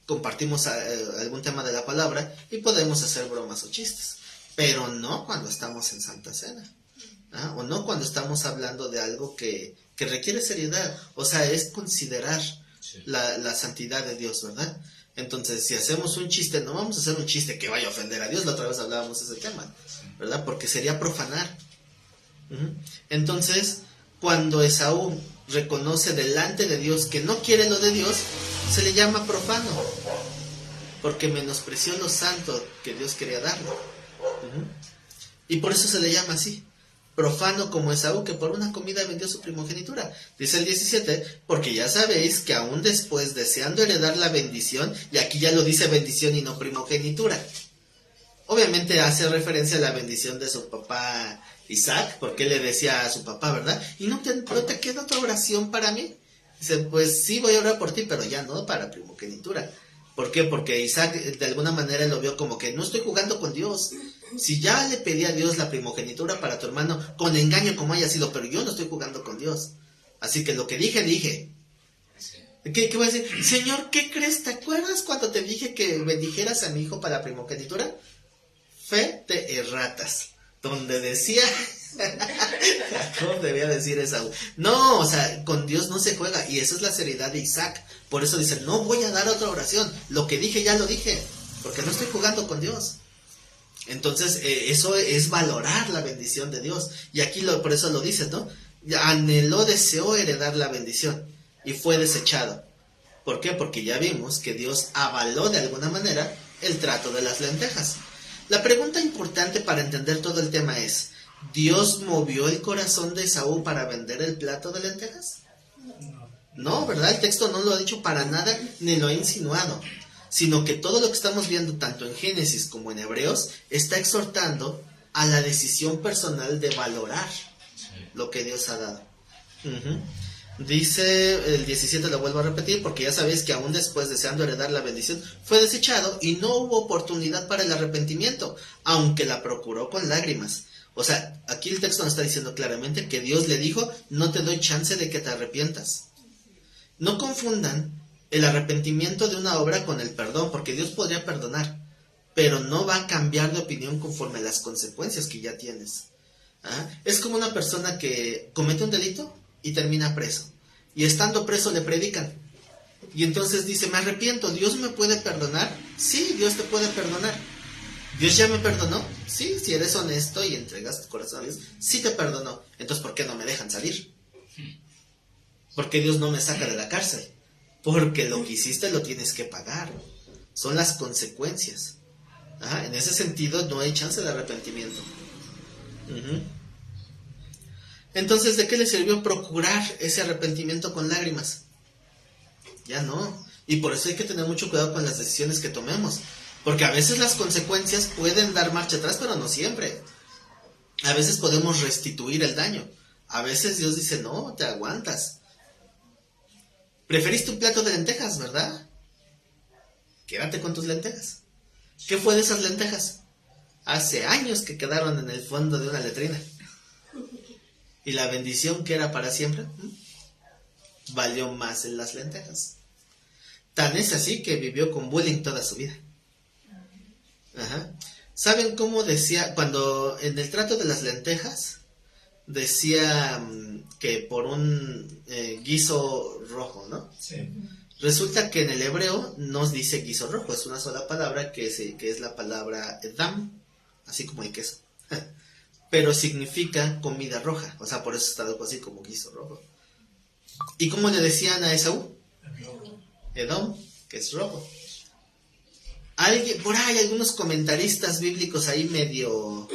S1: compartimos algún tema de la palabra y podemos hacer bromas o chistes, pero no cuando estamos en Santa Cena, o no cuando estamos hablando de algo que requiere seriedad, o sea, es considerar la santidad de Dios, ¿verdad? Entonces, si hacemos un chiste, no vamos a hacer un chiste que vaya a ofender a Dios, la otra vez hablábamos de ese tema, ¿verdad? Porque sería profanar. Entonces, cuando Esaú reconoce delante de Dios que no quiere lo de Dios, se le llama profano, porque menospreció lo santo que Dios quería darle. Y por eso se le llama así, profano como Esaú, que por una comida vendió su primogenitura. Dice el 17, porque ya sabéis que aún después, deseando heredar la bendición, y aquí ya lo dice bendición y no primogenitura, obviamente hace referencia a la bendición de su papá Isaac, porque le decía a su papá, ¿verdad? ¿Y no te queda otra oración para mí? Dice, pues sí, voy a orar por ti, pero ya no para primogenitura. ¿Por qué? Porque Isaac de alguna manera lo vio como que no estoy jugando con Dios. Si ya le pedí a Dios la primogenitura para tu hermano, con engaño como haya sido, pero yo no estoy jugando con Dios. Así que lo que dije. ¿Qué voy a decir? Señor, ¿qué crees? ¿Te acuerdas cuando te dije que bendijeras a mi hijo para la primogenitura? Fe te erratas. Donde decía Jacob debía decir Esaú. No, o sea, con Dios no se juega, y esa es la seriedad de Isaac. Por eso dice, no voy a dar otra oración, lo que dije ya lo dije, porque no estoy jugando con Dios. Entonces, eso es valorar la bendición de Dios. Y aquí por eso lo dice, ¿no? Deseó heredar la bendición y fue desechado. ¿Por qué? Porque ya vimos que Dios avaló de alguna manera el trato de las lentejas. La pregunta importante para entender todo el tema es, ¿Dios movió el corazón de Esaú para vender el plato de lentejas? No, ¿verdad? El texto no lo ha dicho para nada, ni lo ha insinuado, sino que todo lo que estamos viendo, tanto en Génesis como en Hebreos, está exhortando a la decisión personal de valorar lo que Dios ha dado. Dice el 17, lo vuelvo a repetir, porque ya sabéis que aún después, deseando heredar la bendición, fue desechado y no hubo oportunidad para el arrepentimiento, aunque la procuró con lágrimas. O sea, aquí el texto nos está diciendo claramente que Dios le dijo, no te doy chance de que te arrepientas. No confundan el arrepentimiento de una obra con el perdón, porque Dios podría perdonar, pero no va a cambiar de opinión conforme a las consecuencias que ya tienes. Es como una persona que comete un delito y termina preso, y estando preso le predican, y entonces dice, me arrepiento, ¿Dios me puede perdonar? Sí, Dios te puede perdonar. ¿Dios ya me perdonó? Sí, si eres honesto y entregas tu corazón a Dios, sí te perdonó. Entonces, ¿por qué no me dejan salir? ¿Por qué Dios no me saca de la cárcel? Porque lo que hiciste lo tienes que pagar. Son las consecuencias. En ese sentido no hay chance de arrepentimiento. Ujú. Entonces, ¿de qué le sirvió procurar ese arrepentimiento con lágrimas? Ya no. Y por eso hay que tener mucho cuidado con las decisiones que tomemos. Porque a veces las consecuencias pueden dar marcha atrás, pero no siempre. A veces podemos restituir el daño. A veces Dios dice, no, te aguantas. Preferiste un plato de lentejas, ¿verdad? Quédate con tus lentejas. ¿Qué fue de esas lentejas? Hace años que quedaron en el fondo de una letrina. Y la bendición que era para siempre, valió más en las lentejas. Tan es así que vivió con bullying toda su vida. Ajá. ¿Saben cómo decía? Cuando en el trato de las lentejas decía que por un guiso rojo, ¿no?
S5: Sí.
S1: Resulta que en el hebreo nos dice guiso rojo, es una sola palabra que es la palabra edam, así como el queso. Pero significa comida roja, o sea, por eso está algo así como guiso rojo. ¿Y cómo le decían a Esaú? Edom, que es rojo. Por ahí algunos comentaristas bíblicos ahí medio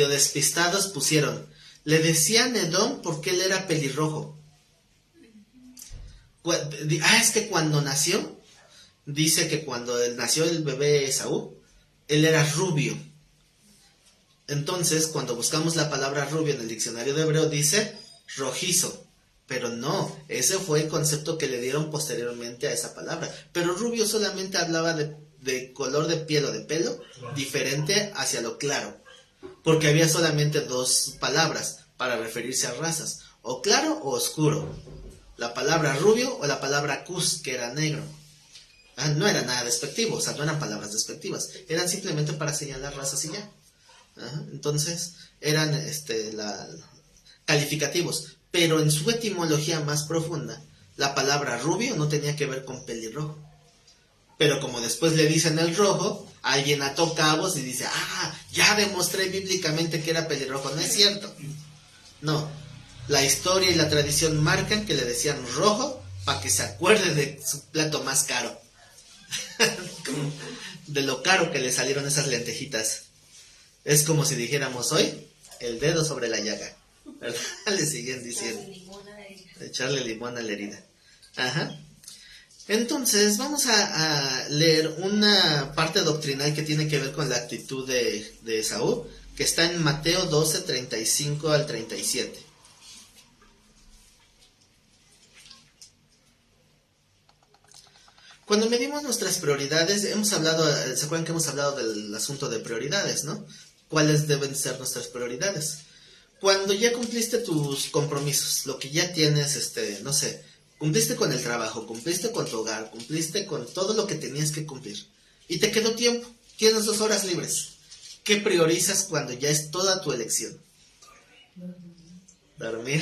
S1: despistados pusieron, le decían Edom porque él era pelirrojo. Es que cuando nació, dice que cuando nació el bebé Esaú, él era rubio. Entonces, cuando buscamos la palabra rubio en el diccionario de hebreo, dice rojizo. Pero no, ese fue el concepto que le dieron posteriormente a esa palabra. Pero rubio solamente hablaba de color de piel o de pelo diferente hacia lo claro. Porque había solamente dos palabras para referirse a razas, o claro o oscuro. La palabra rubio o la palabra cus, que era negro. No era nada despectivo, o sea, no eran palabras despectivas. Eran simplemente para señalar razas y ya. Entonces, eran calificativos. Pero en su etimología más profunda, la palabra rubio no tenía que ver con pelirrojo. Pero como después le dicen el rojo, alguien ató cabos y dice, ya demostré bíblicamente que era pelirrojo. No es cierto. No. La historia y la tradición marcan que le decían rojo para que se acuerde de su plato más caro. De lo caro que le salieron esas lentejitas. Es como si dijéramos hoy, el dedo sobre la llaga. ¿Verdad? Le siguen diciendo. Echarle limón a la herida. Ajá. Entonces, vamos a leer una parte doctrinal que tiene que ver con la actitud de Esaú, que está en Mateo 12, 35 al 37. Cuando medimos nuestras prioridades, ¿se acuerdan que hemos hablado del asunto de prioridades, no? ¿Cuáles deben ser nuestras prioridades? Cuando ya cumpliste tus compromisos, lo que ya tienes, no sé, cumpliste con el trabajo, cumpliste con tu hogar, cumpliste con todo lo que tenías que cumplir, y te quedó tiempo, tienes 2 horas libres, ¿qué priorizas cuando ya es toda tu elección? Dormir.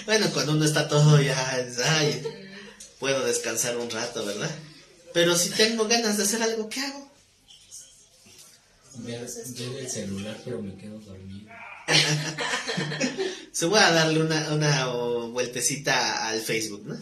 S1: Bueno, cuando uno está todo ya, puedo descansar un rato, ¿verdad? Pero si tengo ganas de hacer algo, ¿qué hago?
S6: Ver el celular, pero me quedo dormido.
S1: Se voy a darle una vueltecita al Facebook, ¿no?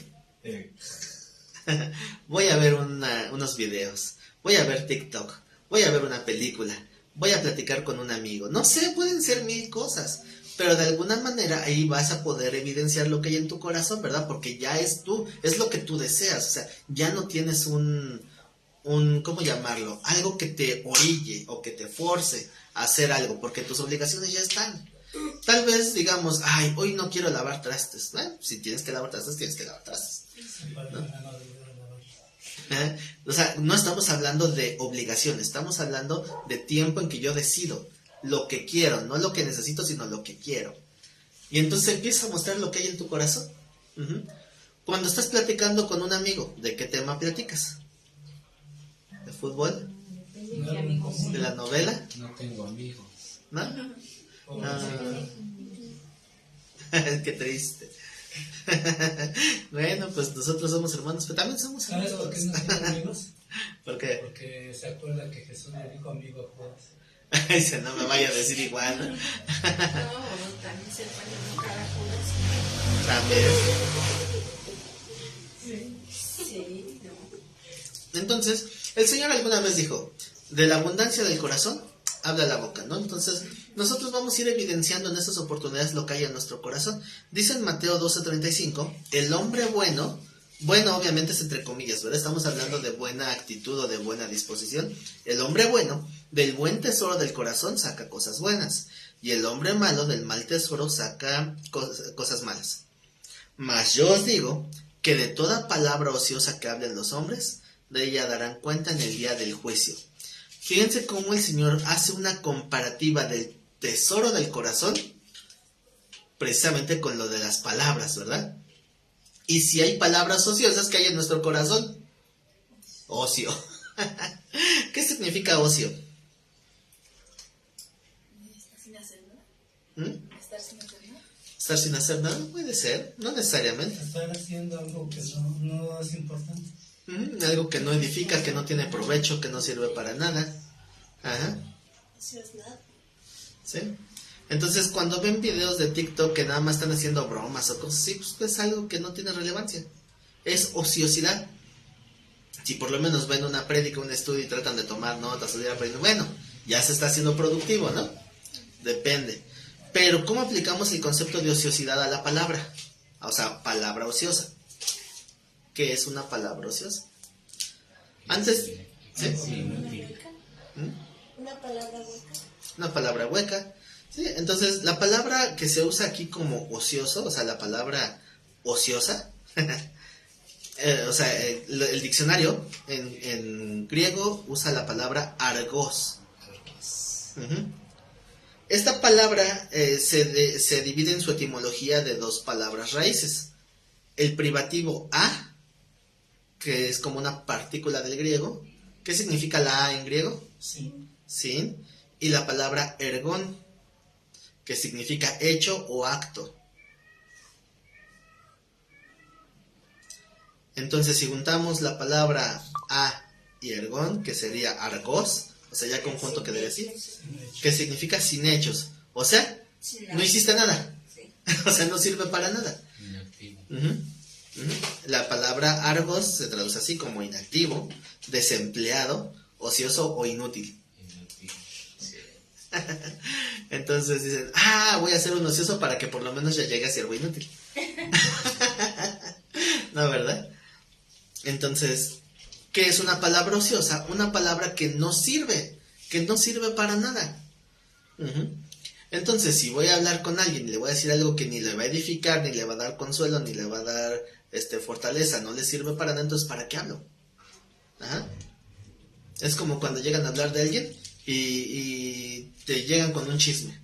S1: Voy a ver unos videos, voy a ver TikTok, voy a ver una película, voy a platicar con un amigo. No sé, pueden ser 1000 cosas, pero de alguna manera ahí vas a poder evidenciar lo que hay en tu corazón, ¿verdad? Porque ya es lo que tú deseas, o sea, ya no tienes ¿cómo llamarlo? Algo que te orille o que te force a hacer algo, porque tus obligaciones ya están. Tal vez digamos, hoy no quiero lavar trastes. Si tienes que lavar trastes, tienes que lavar trastes, ¿no? O sea, no estamos hablando de obligación, estamos hablando de tiempo en que yo decido lo que quiero, no lo que necesito, sino lo que quiero. Y entonces empieza a mostrar lo que hay en tu corazón. Cuando estás platicando con un amigo, ¿de qué tema platicas? ¿De fútbol? ¿De la novela?
S6: No tengo amigos.
S1: ¿No? Qué triste. Bueno, pues nosotros somos hermanos, pero también somos
S5: ¿Sabes
S1: amigos.
S5: por qué no tiene amigos?
S1: ¿Por qué?
S5: Porque se acuerda que Jesús le dijo amigo a Judas.
S1: Dice, no me vaya a decir igual, ¿no?
S3: No, también se puede buscar a Judas.
S1: También.
S3: Sí, no.
S1: Entonces, el Señor alguna vez dijo, de la abundancia del corazón habla la boca, ¿no? Entonces, nosotros vamos a ir evidenciando en estas oportunidades lo que hay en nuestro corazón. Dice en Mateo 12:35, el hombre bueno obviamente es entre comillas, ¿verdad? Estamos hablando de buena actitud o de buena disposición. El hombre bueno del buen tesoro del corazón saca cosas buenas, y el hombre malo del mal tesoro saca cosas malas. Mas yo os digo que de toda palabra ociosa que hablen los hombres, de ella darán cuenta en el día del juicio. Fíjense cómo el Señor hace una comparativa del tesoro del corazón, precisamente con lo de las palabras, ¿verdad? Y si hay palabras ociosas, ¿qué hay en nuestro corazón? Ocio. ¿Qué significa ocio?
S3: ¿Estar sin hacer nada? ¿Estar sin hacer nada?
S1: ¿Estar sin hacer nada? Puede ser, no necesariamente.
S5: Estar haciendo algo que no es importante.
S1: Algo que no edifica, que no tiene provecho, que no sirve para nada. Ajá.
S4: Eso es nada.
S1: ¿Sí? Entonces, cuando ven videos de TikTok que nada más están haciendo bromas o cosas así, pues es algo que no tiene relevancia. Es ociosidad. Si por lo menos ven una prédica, un estudio y tratan de tomar notas o de ir aprendiendo, bueno, ya se está haciendo productivo, ¿no? Depende. Pero, ¿cómo aplicamos el concepto de ociosidad a la palabra? O sea, palabra ociosa. ¿Qué es una palabra ociosa? Antes... ¿sí?
S4: Una palabra hueca.
S1: Una palabra hueca. Sí, entonces la palabra que se usa aquí como ocioso, o sea, la palabra ociosa, o sea, el diccionario en griego usa la palabra argos. Esta palabra se divide en su etimología de dos palabras raíces. El privativo a, que es como una partícula del griego. ¿Qué significa la a en griego? Sin. Y la palabra ergón, que significa hecho o acto. Entonces, si juntamos la palabra a y ergón, que sería argos, o sea, ya conjunto quedaría así, que significa sin hechos. O sea, no hiciste nada. O sea, no sirve para nada. La palabra argos se traduce así como inactivo, desempleado, ocioso o inútil. Entonces dicen, voy a hacer un ocioso para que por lo menos ya llegue a ser algo inútil. ¿No, verdad? Entonces, ¿qué es una palabra ociosa? Una palabra que no sirve para nada. Entonces, si voy a hablar con alguien y le voy a decir algo que ni le va a edificar, ni le va a dar consuelo, ni le va a dar fortaleza, no le sirve para nada, entonces ¿para qué hablo? Es como cuando llegan a hablar de alguien y te llegan con un chisme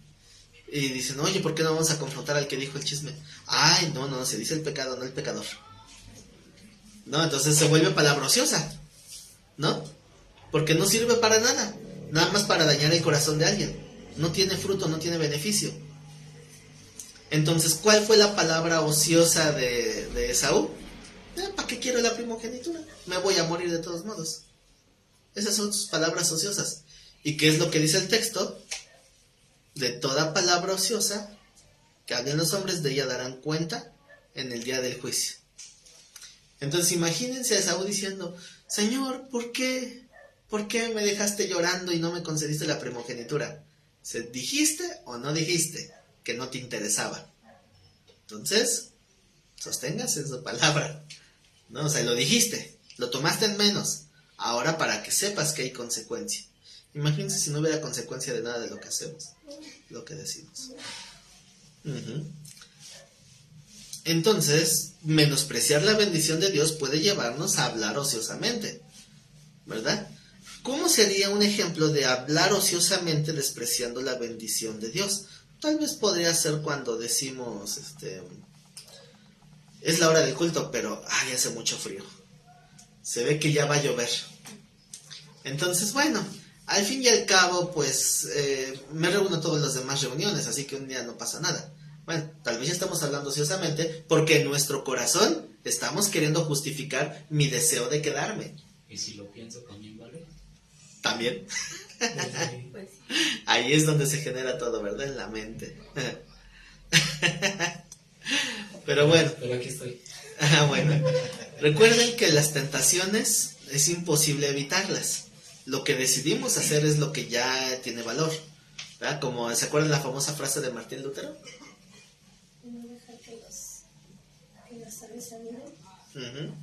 S1: y dicen, oye, ¿por qué no vamos a confrontar al que dijo el chisme? Ay, no, se dice el pecado, no el pecador. No, entonces se vuelve palabra ociosa, ¿no? Porque no sirve para nada, nada más para dañar el corazón de alguien. No tiene fruto, no tiene beneficio. Entonces, ¿cuál fue la palabra ociosa de Esaú? ¿Para qué quiero la primogenitura? Me voy a morir de todos modos. Esas son sus palabras ociosas. ¿Y qué es lo que dice el texto? De toda palabra ociosa que hablen los hombres, de ella darán cuenta en el día del juicio. Entonces imagínense a Esaú diciendo, Señor, ¿por qué me dejaste llorando y no me concediste la primogenitura? ¿Dijiste o no dijiste que no te interesaba? Entonces, sosténgase en su palabra, ¿no? O sea, lo dijiste, lo tomaste en menos. Ahora, para que sepas que hay consecuencia. Imagínense si no hubiera consecuencia de nada de lo que hacemos, lo que decimos. Entonces, menospreciar la bendición de Dios puede llevarnos a hablar ociosamente, ¿verdad? ¿Cómo sería un ejemplo de hablar ociosamente despreciando la bendición de Dios? Tal vez podría ser cuando decimos, es la hora del culto, pero hace mucho frío. Se ve que ya va a llover. Entonces, bueno, al fin y al cabo, pues, me reúno todas las demás reuniones, así que un día no pasa nada. Bueno, tal vez ya estamos hablando ociosamente, porque en nuestro corazón estamos queriendo justificar mi deseo de quedarme.
S6: ¿Y si lo pienso también vale?
S1: También.
S3: Pues,
S1: Ahí es donde se genera todo, ¿verdad? En la mente. Pero bueno.
S6: Pero aquí estoy.
S1: Bueno. Recuerden que las tentaciones es imposible evitarlas. Lo que decidimos hacer es lo que ya tiene valor. ¿verdad? Como, ¿se acuerdan la famosa frase de Martín Lutero?
S4: No dejar que las aves aniden.
S1: Ujú.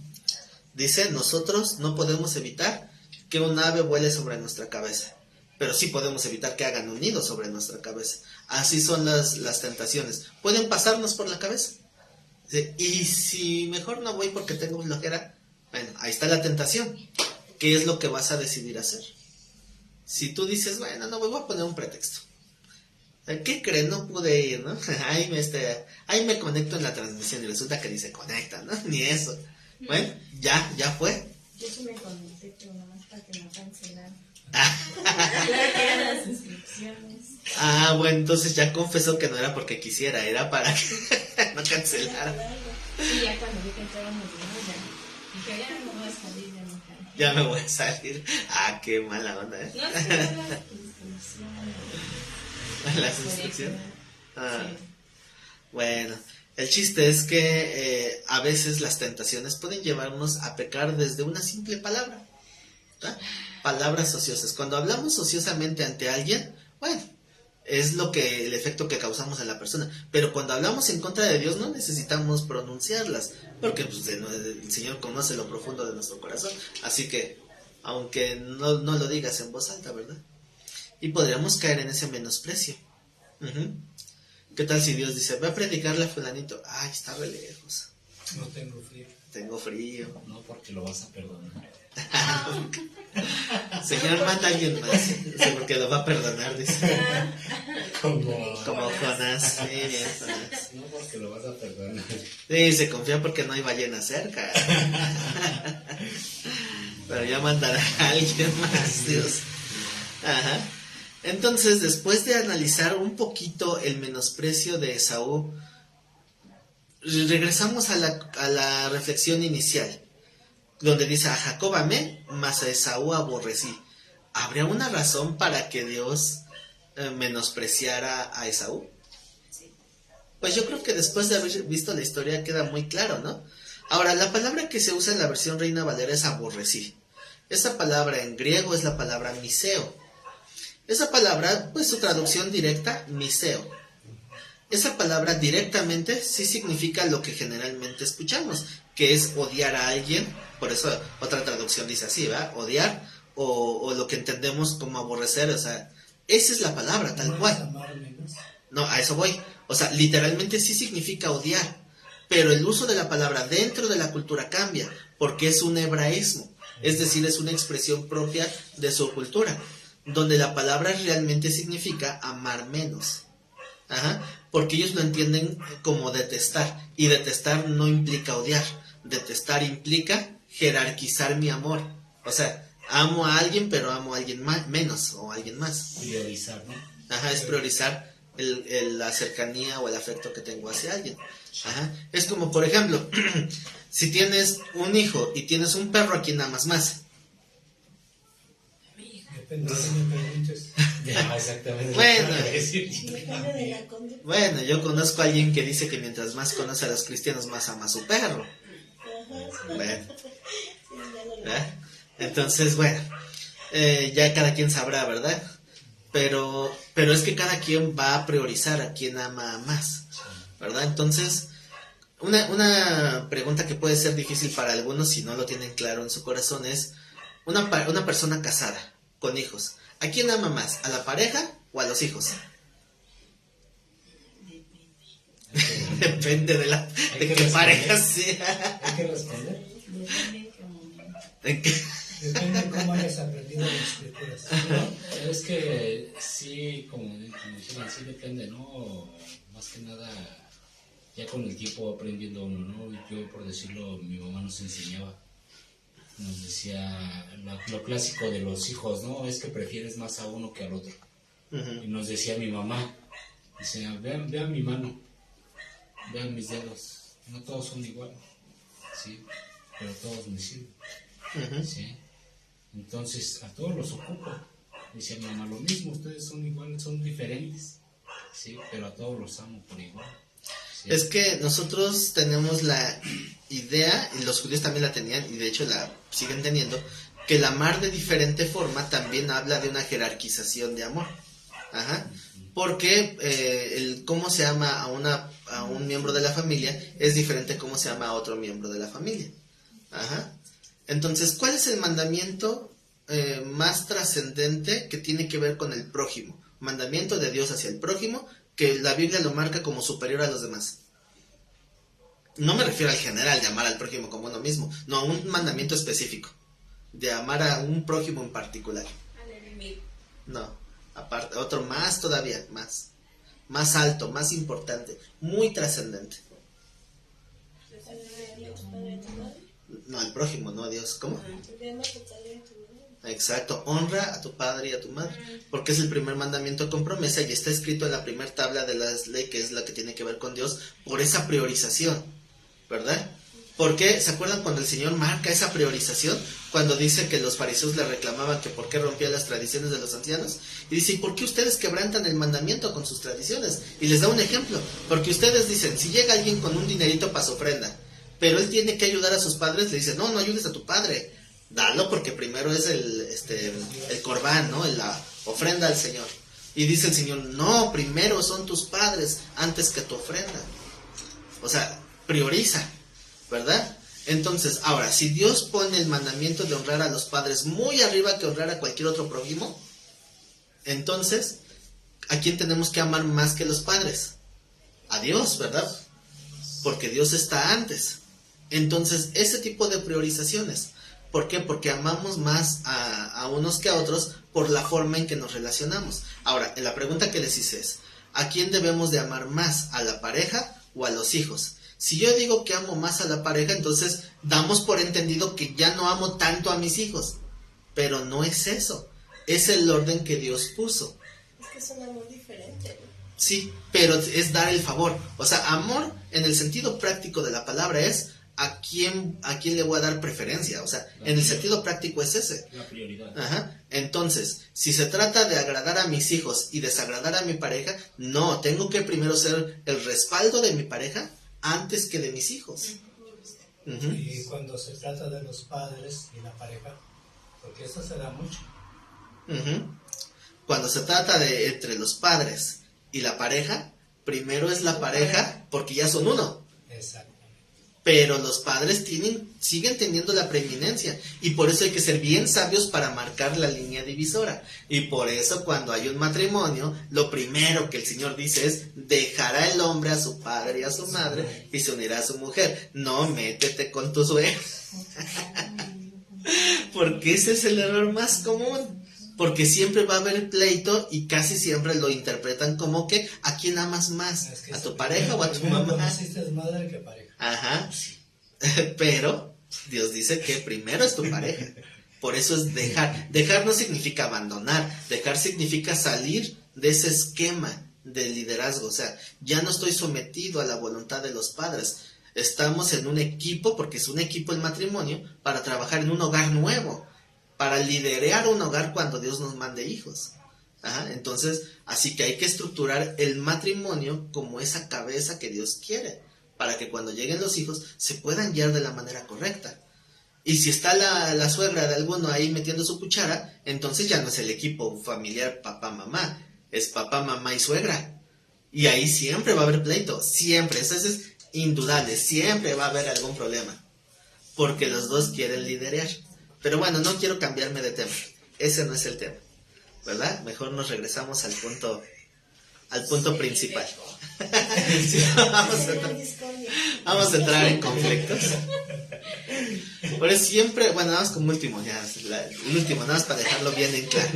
S1: Dice, nosotros no podemos evitar que un ave vuele sobre nuestra cabeza, pero sí podemos evitar que hagan un nido sobre nuestra cabeza. Así son las tentaciones. Pueden pasarnos por la cabeza. ¿Sí? Y si mejor no voy porque tengo flojera, bueno, ahí está la tentación. ¿Qué es lo que vas a decidir hacer? Si tú dices, bueno, no voy a poner un pretexto. ¿Qué crees? No pude ir, ¿no? Ahí me conecto en la transmisión y resulta que ni se conecta, ¿no? Ni eso. Bueno, ya fue.
S3: Yo sí me conecté, pero nomás para que no cancelaran. Claro que eran las instrucciones.
S1: Bueno, entonces ya confesó que no era porque quisiera, era para que no cancelara.
S3: Y ya cuando vi que entraron los demás, ya dije, ya no voy a salir, ya no canto.
S1: Ya me voy a salir. Qué mala onda, ¿eh?
S3: No sé, las instrucciones.
S1: Las instrucciones.
S3: Sí.
S1: Bueno, el chiste es que a veces las tentaciones pueden llevarnos a pecar desde una simple palabra, ¿verdad? Palabras ociosas. Cuando hablamos ociosamente ante alguien, bueno, es el efecto que causamos en la persona. Pero cuando hablamos en contra de Dios no necesitamos pronunciarlas, porque pues, el Señor conoce lo profundo de nuestro corazón. Así que, aunque no lo digas en voz alta, ¿verdad? Y podríamos caer en ese menosprecio. Uh-huh. ¿Qué tal si Dios dice, voy a predicarle a fulanito? Ay, está re lejos.
S5: No tengo frío.
S1: Tengo frío.
S6: No, porque lo vas a perdonar.
S1: Señor, manda a alguien más. Sí, porque lo va a perdonar, dice.
S6: Como
S1: Jonás. Sí, bien, Jonás.
S6: No, porque lo vas a perdonar.
S1: Sí, se confía porque no hay ballena cerca. Pero ya mandará a alguien más, Dios. Ajá. Entonces, después de analizar un poquito el menosprecio de Esaú, regresamos a la reflexión inicial, donde dice, a Jacob amé, mas a Esaú aborrecí. ¿Habría una razón para que Dios menospreciara a Esaú? Pues yo creo que después de haber visto la historia queda muy claro, ¿no? Ahora, la palabra que se usa en la versión Reina Valera es aborrecí. Esa palabra en griego es la palabra miseo. Esa palabra, pues su traducción directa, miseo. Esa palabra directamente sí significa lo que generalmente escuchamos, que es odiar a alguien. Por eso otra traducción dice así, ¿verdad? Odiar, o lo que entendemos como aborrecer, o sea, esa es la palabra, tal cual. No, a eso voy. O sea, literalmente sí significa odiar, pero el uso de la palabra dentro de la cultura cambia, porque es un hebraísmo, es decir, es una expresión propia de su cultura, donde la palabra realmente significa amar menos. Ajá, porque ellos lo entienden como detestar, y detestar no implica odiar, detestar implica jerarquizar mi amor. O sea, amo a alguien, pero amo a alguien menos, o a alguien más.
S6: Priorizar, ¿no?
S1: Ajá, es priorizar la cercanía o el afecto que tengo hacia alguien. Ajá, es como, por ejemplo, si tienes un hijo y tienes un perro, ¿a quién amas más?
S5: Depende de quién me preguntes.
S6: Ya, exactamente.
S1: Bueno.
S4: Depende de la conducta.
S1: Bueno, yo conozco a alguien que dice que mientras más conoce a los cristianos, más ama a su perro.
S4: Ajá.
S1: Bueno,
S4: Sí, ya lo
S1: ¿verdad? Entonces, bueno, ya cada quien sabrá, ¿verdad? Pero es que cada quien va a priorizar a quien ama más, ¿verdad? Entonces, una pregunta que puede ser difícil para algunos si no lo tienen claro en su corazón es, una persona casada, con hijos, ¿a quién ama más? ¿A la pareja o a los hijos? Depende de qué pareja sea.
S6: Hay que responder.
S3: Depende como...
S5: Depende de cómo hayas aprendido las escrituras.
S6: No, es que sí, como dijeron, sí depende, ¿no? Más que nada, ya con el tiempo aprendiendo uno, ¿no? Yo, por decirlo, mi mamá nos enseñaba. Nos decía lo clásico de los hijos, ¿no? Es que prefieres más a uno que al otro.
S1: Uh-huh.
S6: Y nos decía mi mamá, decía, vean mi mano, vean mis dedos, no todos son iguales, ¿sí? Pero todos me sirven,
S1: Uh-huh.
S6: ¿sí? Entonces, a todos los ocupo. Decía mi mamá, lo mismo, ustedes son iguales, son diferentes, ¿sí? Pero a todos los amo por igual. ¿Sí?
S1: Es que nosotros tenemos la idea, y los judíos también la tenían, y de hecho la siguen teniendo, que el amar de diferente forma también habla de una jerarquización de amor. Ajá. Porque cómo se ama a un miembro de la familia es diferente a cómo se ama a otro miembro de la familia. Ajá. Entonces, ¿cuál es el mandamiento más trascendente que tiene que ver con el prójimo? Mandamiento de Dios hacia el prójimo, que la Biblia lo marca como superior a los demás. No me refiero al general de amar al prójimo como uno mismo, no, un mandamiento específico de amar a un prójimo en particular.
S3: Al enemigo.
S1: No, aparte, otro más todavía, más alto, más importante, muy trascendente. No, al prójimo, no a Dios. ¿Cómo? Exacto, honra a tu padre y a tu madre, porque es el primer mandamiento con promesa y está escrito en la primera tabla de la ley, que es la que tiene que ver con Dios, por esa priorización, ¿verdad? Porque, ¿se acuerdan cuando el Señor marca esa priorización? Cuando dice que los fariseos le reclamaban que por qué rompía las tradiciones de los ancianos. Y dice, ¿y por qué ustedes quebrantan el mandamiento con sus tradiciones? Y les da un ejemplo, porque ustedes dicen, si llega alguien con un dinerito para su ofrenda, pero él tiene que ayudar a sus padres, le dicen, no ayudes a tu padre, dalo porque primero es el corbán, ¿no? La ofrenda al Señor. Y dice el Señor, no, primero son tus padres antes que tu ofrenda. O sea, prioriza, ¿verdad? Entonces, ahora, si Dios pone el mandamiento de honrar a los padres muy arriba que honrar a cualquier otro prójimo, entonces, ¿a quién tenemos que amar más que los padres? A Dios, ¿verdad? Porque Dios está antes. Entonces, ese tipo de priorizaciones. ¿Por qué? Porque amamos más a unos que a otros por la forma en que nos relacionamos. Ahora, la pregunta que les hice es, ¿a quién debemos de amar más? ¿A la pareja o a los hijos? Si yo digo que amo más a la pareja, entonces damos por entendido que ya no amo tanto a mis hijos. Pero no es eso. Es el orden que Dios puso.
S4: Es que es un amor diferente, ¿no?
S1: Sí, pero es dar el favor. O sea, amor en el sentido práctico de la palabra es a quién le voy a dar preferencia. O sea, en el sentido práctico es ese.
S6: La prioridad.
S1: Ajá. Entonces, si se trata de agradar a mis hijos y desagradar a mi pareja, no, tengo que primero ser el respaldo de mi pareja antes que de mis hijos. Uh-huh.
S5: Y cuando se trata de los padres y la pareja, porque eso se da mucho.
S1: Uh-huh. Cuando se trata de entre los padres y la pareja, primero es la pareja porque ya son uno.
S5: Exacto.
S1: Pero los padres siguen teniendo la preeminencia y por eso hay que ser bien sabios para marcar la línea divisora. Y por eso cuando hay un matrimonio, lo primero que el Señor dice es, dejará el hombre a su padre y a su madre y se unirá a su mujer. No, métete con tu suegra. Porque ese es el error más común. Porque siempre va a haber pleito y casi siempre lo interpretan como que ¿a quién amas más?
S5: Es que
S1: ¿A tu pareja o a tu mamá?
S5: Conociste es madre que pareja.
S1: Ajá. Pero Dios dice que primero es tu pareja. Por eso es dejar. Dejar no significa abandonar. Dejar significa salir de ese esquema de liderazgo. O sea, ya no estoy sometido a la voluntad de los padres. Estamos en un equipo, porque es un equipo el matrimonio, para trabajar en un hogar nuevo. Para liderar un hogar cuando Dios nos mande hijos. Ajá, entonces, así que hay que estructurar el matrimonio como esa cabeza que Dios quiere, para que cuando lleguen los hijos se puedan guiar de la manera correcta. Y si está la suegra de alguno ahí metiendo su cuchara, entonces ya no es el equipo familiar papá, mamá, es papá, mamá y suegra. Y ahí siempre va a haber pleito, siempre, eso es indudable, siempre va a haber algún problema, porque los dos quieren liderar. Pero bueno, no quiero cambiarme de tema. Ese no es el tema, ¿verdad? Mejor nos regresamos al punto principal. Vamos a entrar en conflictos. Por eso siempre, bueno, nada más como último, ya, el último, nada más para dejarlo bien en claro.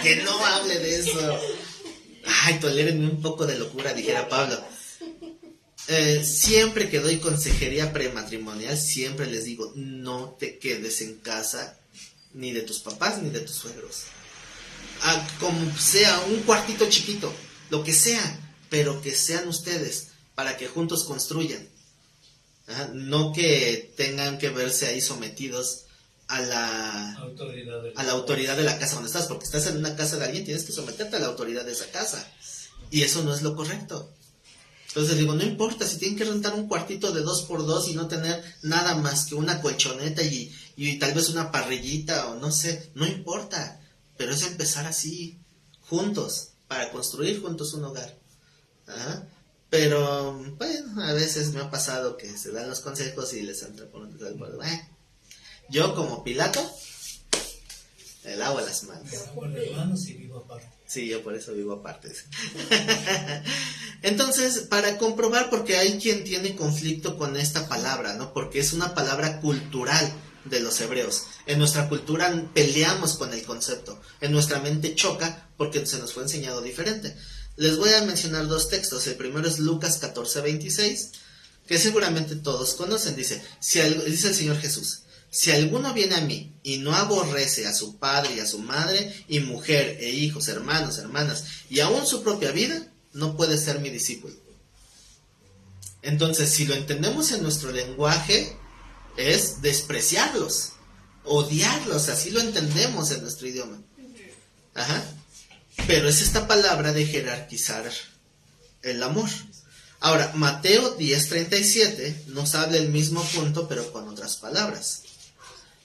S1: Que no hable de eso. Ay, tolérenme un poco de locura, dijera Pablo. Siempre que doy consejería prematrimonial, siempre les digo, no te quedes en casa ni de tus papás ni de tus suegros. Como sea, un cuartito chiquito, lo que sea, pero que sean ustedes, para que juntos construyan. Ajá, no que tengan que verse ahí sometidos a la autoridad de la casa donde estás, porque estás en una casa de alguien, tienes que someterte a la autoridad de esa casa. Y eso no es lo correcto. Entonces digo, no importa si tienen que rentar un cuartito de 2x2 y no tener nada más que una colchoneta y tal vez una parrillita o no sé, no importa. pero es empezar así, juntos, para construir juntos un hogar. ¿Ah? Pero, bueno, a veces me ha pasado que se dan los consejos y les entra por un lado. Yo como Pilato, me lavo las manos.
S5: Lavo las manos y vivo aparte.
S1: Sí, yo por eso vivo aparte. Entonces, para comprobar, porque hay quien tiene conflicto con esta palabra, ¿no? Porque es una palabra cultural de los hebreos. En nuestra cultura peleamos con el concepto. En nuestra mente choca porque se nos fue enseñado diferente. Les voy a mencionar dos textos. El primero es Lucas 14:26, que seguramente todos conocen. Dice el Señor Jesús: si alguno viene a mí y no aborrece a su padre y a su madre, y mujer e hijos, hermanos, hermanas, y aún su propia vida, no puede ser mi discípulo. Entonces, si lo entendemos en nuestro lenguaje, es despreciarlos, odiarlos, así lo entendemos en nuestro idioma. Ajá. Pero es esta palabra de jerarquizar el amor. Ahora, Mateo 10:37 nos habla el mismo punto, pero con otras palabras.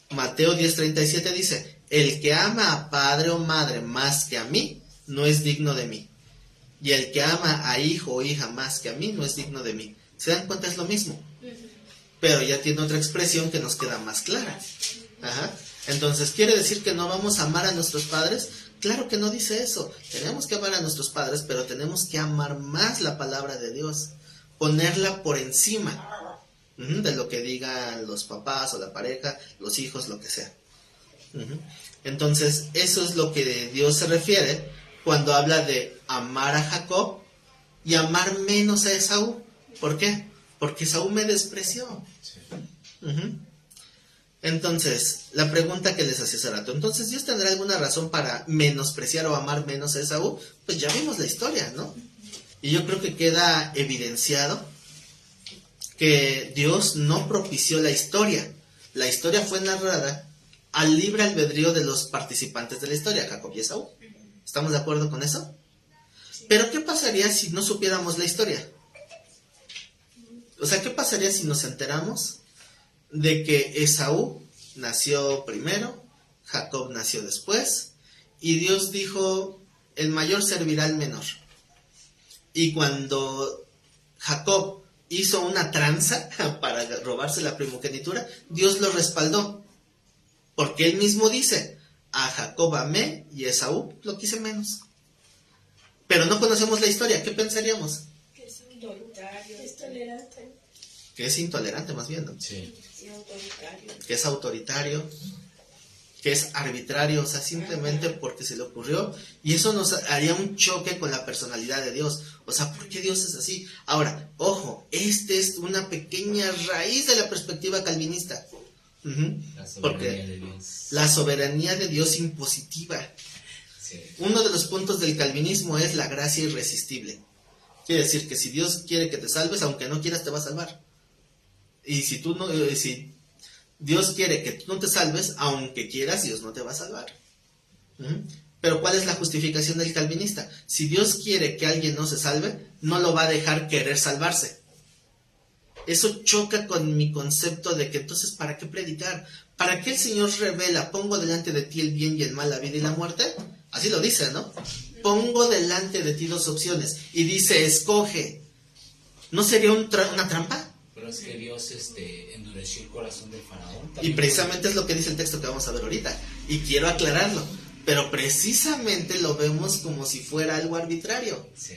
S1: Mateo 10:37 dice: el que ama a padre o madre más que a mí, no es digno de mí. Y el que ama a hijo o hija más que a mí, no es digno de mí. ¿Se dan cuenta? Es lo mismo. Pero ya tiene otra expresión que nos queda más clara. Ajá. Entonces, ¿quiere decir que no vamos a amar a nuestros padres? Claro que no dice eso. Tenemos que amar a nuestros padres, pero tenemos que amar más la palabra de Dios. Ponerla por encima de lo que digan los papás o la pareja, los hijos, lo que sea. Entonces, eso es lo que Dios se refiere cuando habla de amar a Jacob y amar menos a Esaú. ¿Por qué? Porque Esaú me despreció. Entonces, la pregunta que les hacía hace rato: entonces, ¿Dios tendrá alguna razón para menospreciar o amar menos a Esaú? Pues ya vimos la historia, ¿no? Y yo creo que queda evidenciado que Dios no propició la historia. La historia fue narrada al libre albedrío de los participantes de la historia, Jacob y Esaú. ¿Estamos de acuerdo con eso? Pero ¿qué pasaría si no supiéramos la historia? O sea, ¿qué pasaría si nos enteramos de que Esaú nació primero, Jacob nació después, y Dios dijo: el mayor servirá al menor? Y cuando Jacob hizo una tranza para robarse la primogenitura, Dios lo respaldó, porque él mismo dice: a Jacob amé y a Esaú lo quise menos. Pero no conocemos la historia. ¿Qué pensaríamos?
S3: Que es autoritario.
S4: Es tolerante.
S1: Que es intolerante, más bien, ¿no?
S6: Sí.
S3: Sí, autoritario.
S1: Que es autoritario, que es arbitrario, o sea, simplemente porque se le ocurrió. Y eso nos haría un choque con la personalidad de Dios. O sea, ¿por qué Dios es así? Ahora, ojo, es una pequeña raíz de la perspectiva calvinista.
S6: La soberanía
S1: Porque
S6: de Dios.
S1: la soberanía de Dios impositiva.
S6: Sí.
S1: Uno de los puntos del calvinismo es la gracia irresistible. Quiere decir que si Dios quiere que te salves, aunque no quieras, te va a salvar. Y si Dios quiere que tú no te salves, aunque quieras, Dios no te va a salvar. Pero ¿cuál es la justificación del calvinista? Si Dios quiere que alguien no se salve, no lo va a dejar querer salvarse. Eso choca con mi concepto de que entonces, ¿para qué predicar? ¿Para qué el Señor revela: pongo delante de ti el bien y el mal, la vida y la muerte? Así lo dice, ¿no? Pongo delante de ti dos opciones y dice: escoge. ¿No sería una trampa?
S6: Pero es que Dios endureció el corazón del faraón.
S1: Y precisamente es lo que dice el texto que vamos a ver ahorita. Y quiero aclararlo. Pero precisamente lo vemos como si fuera algo arbitrario.
S6: Sí.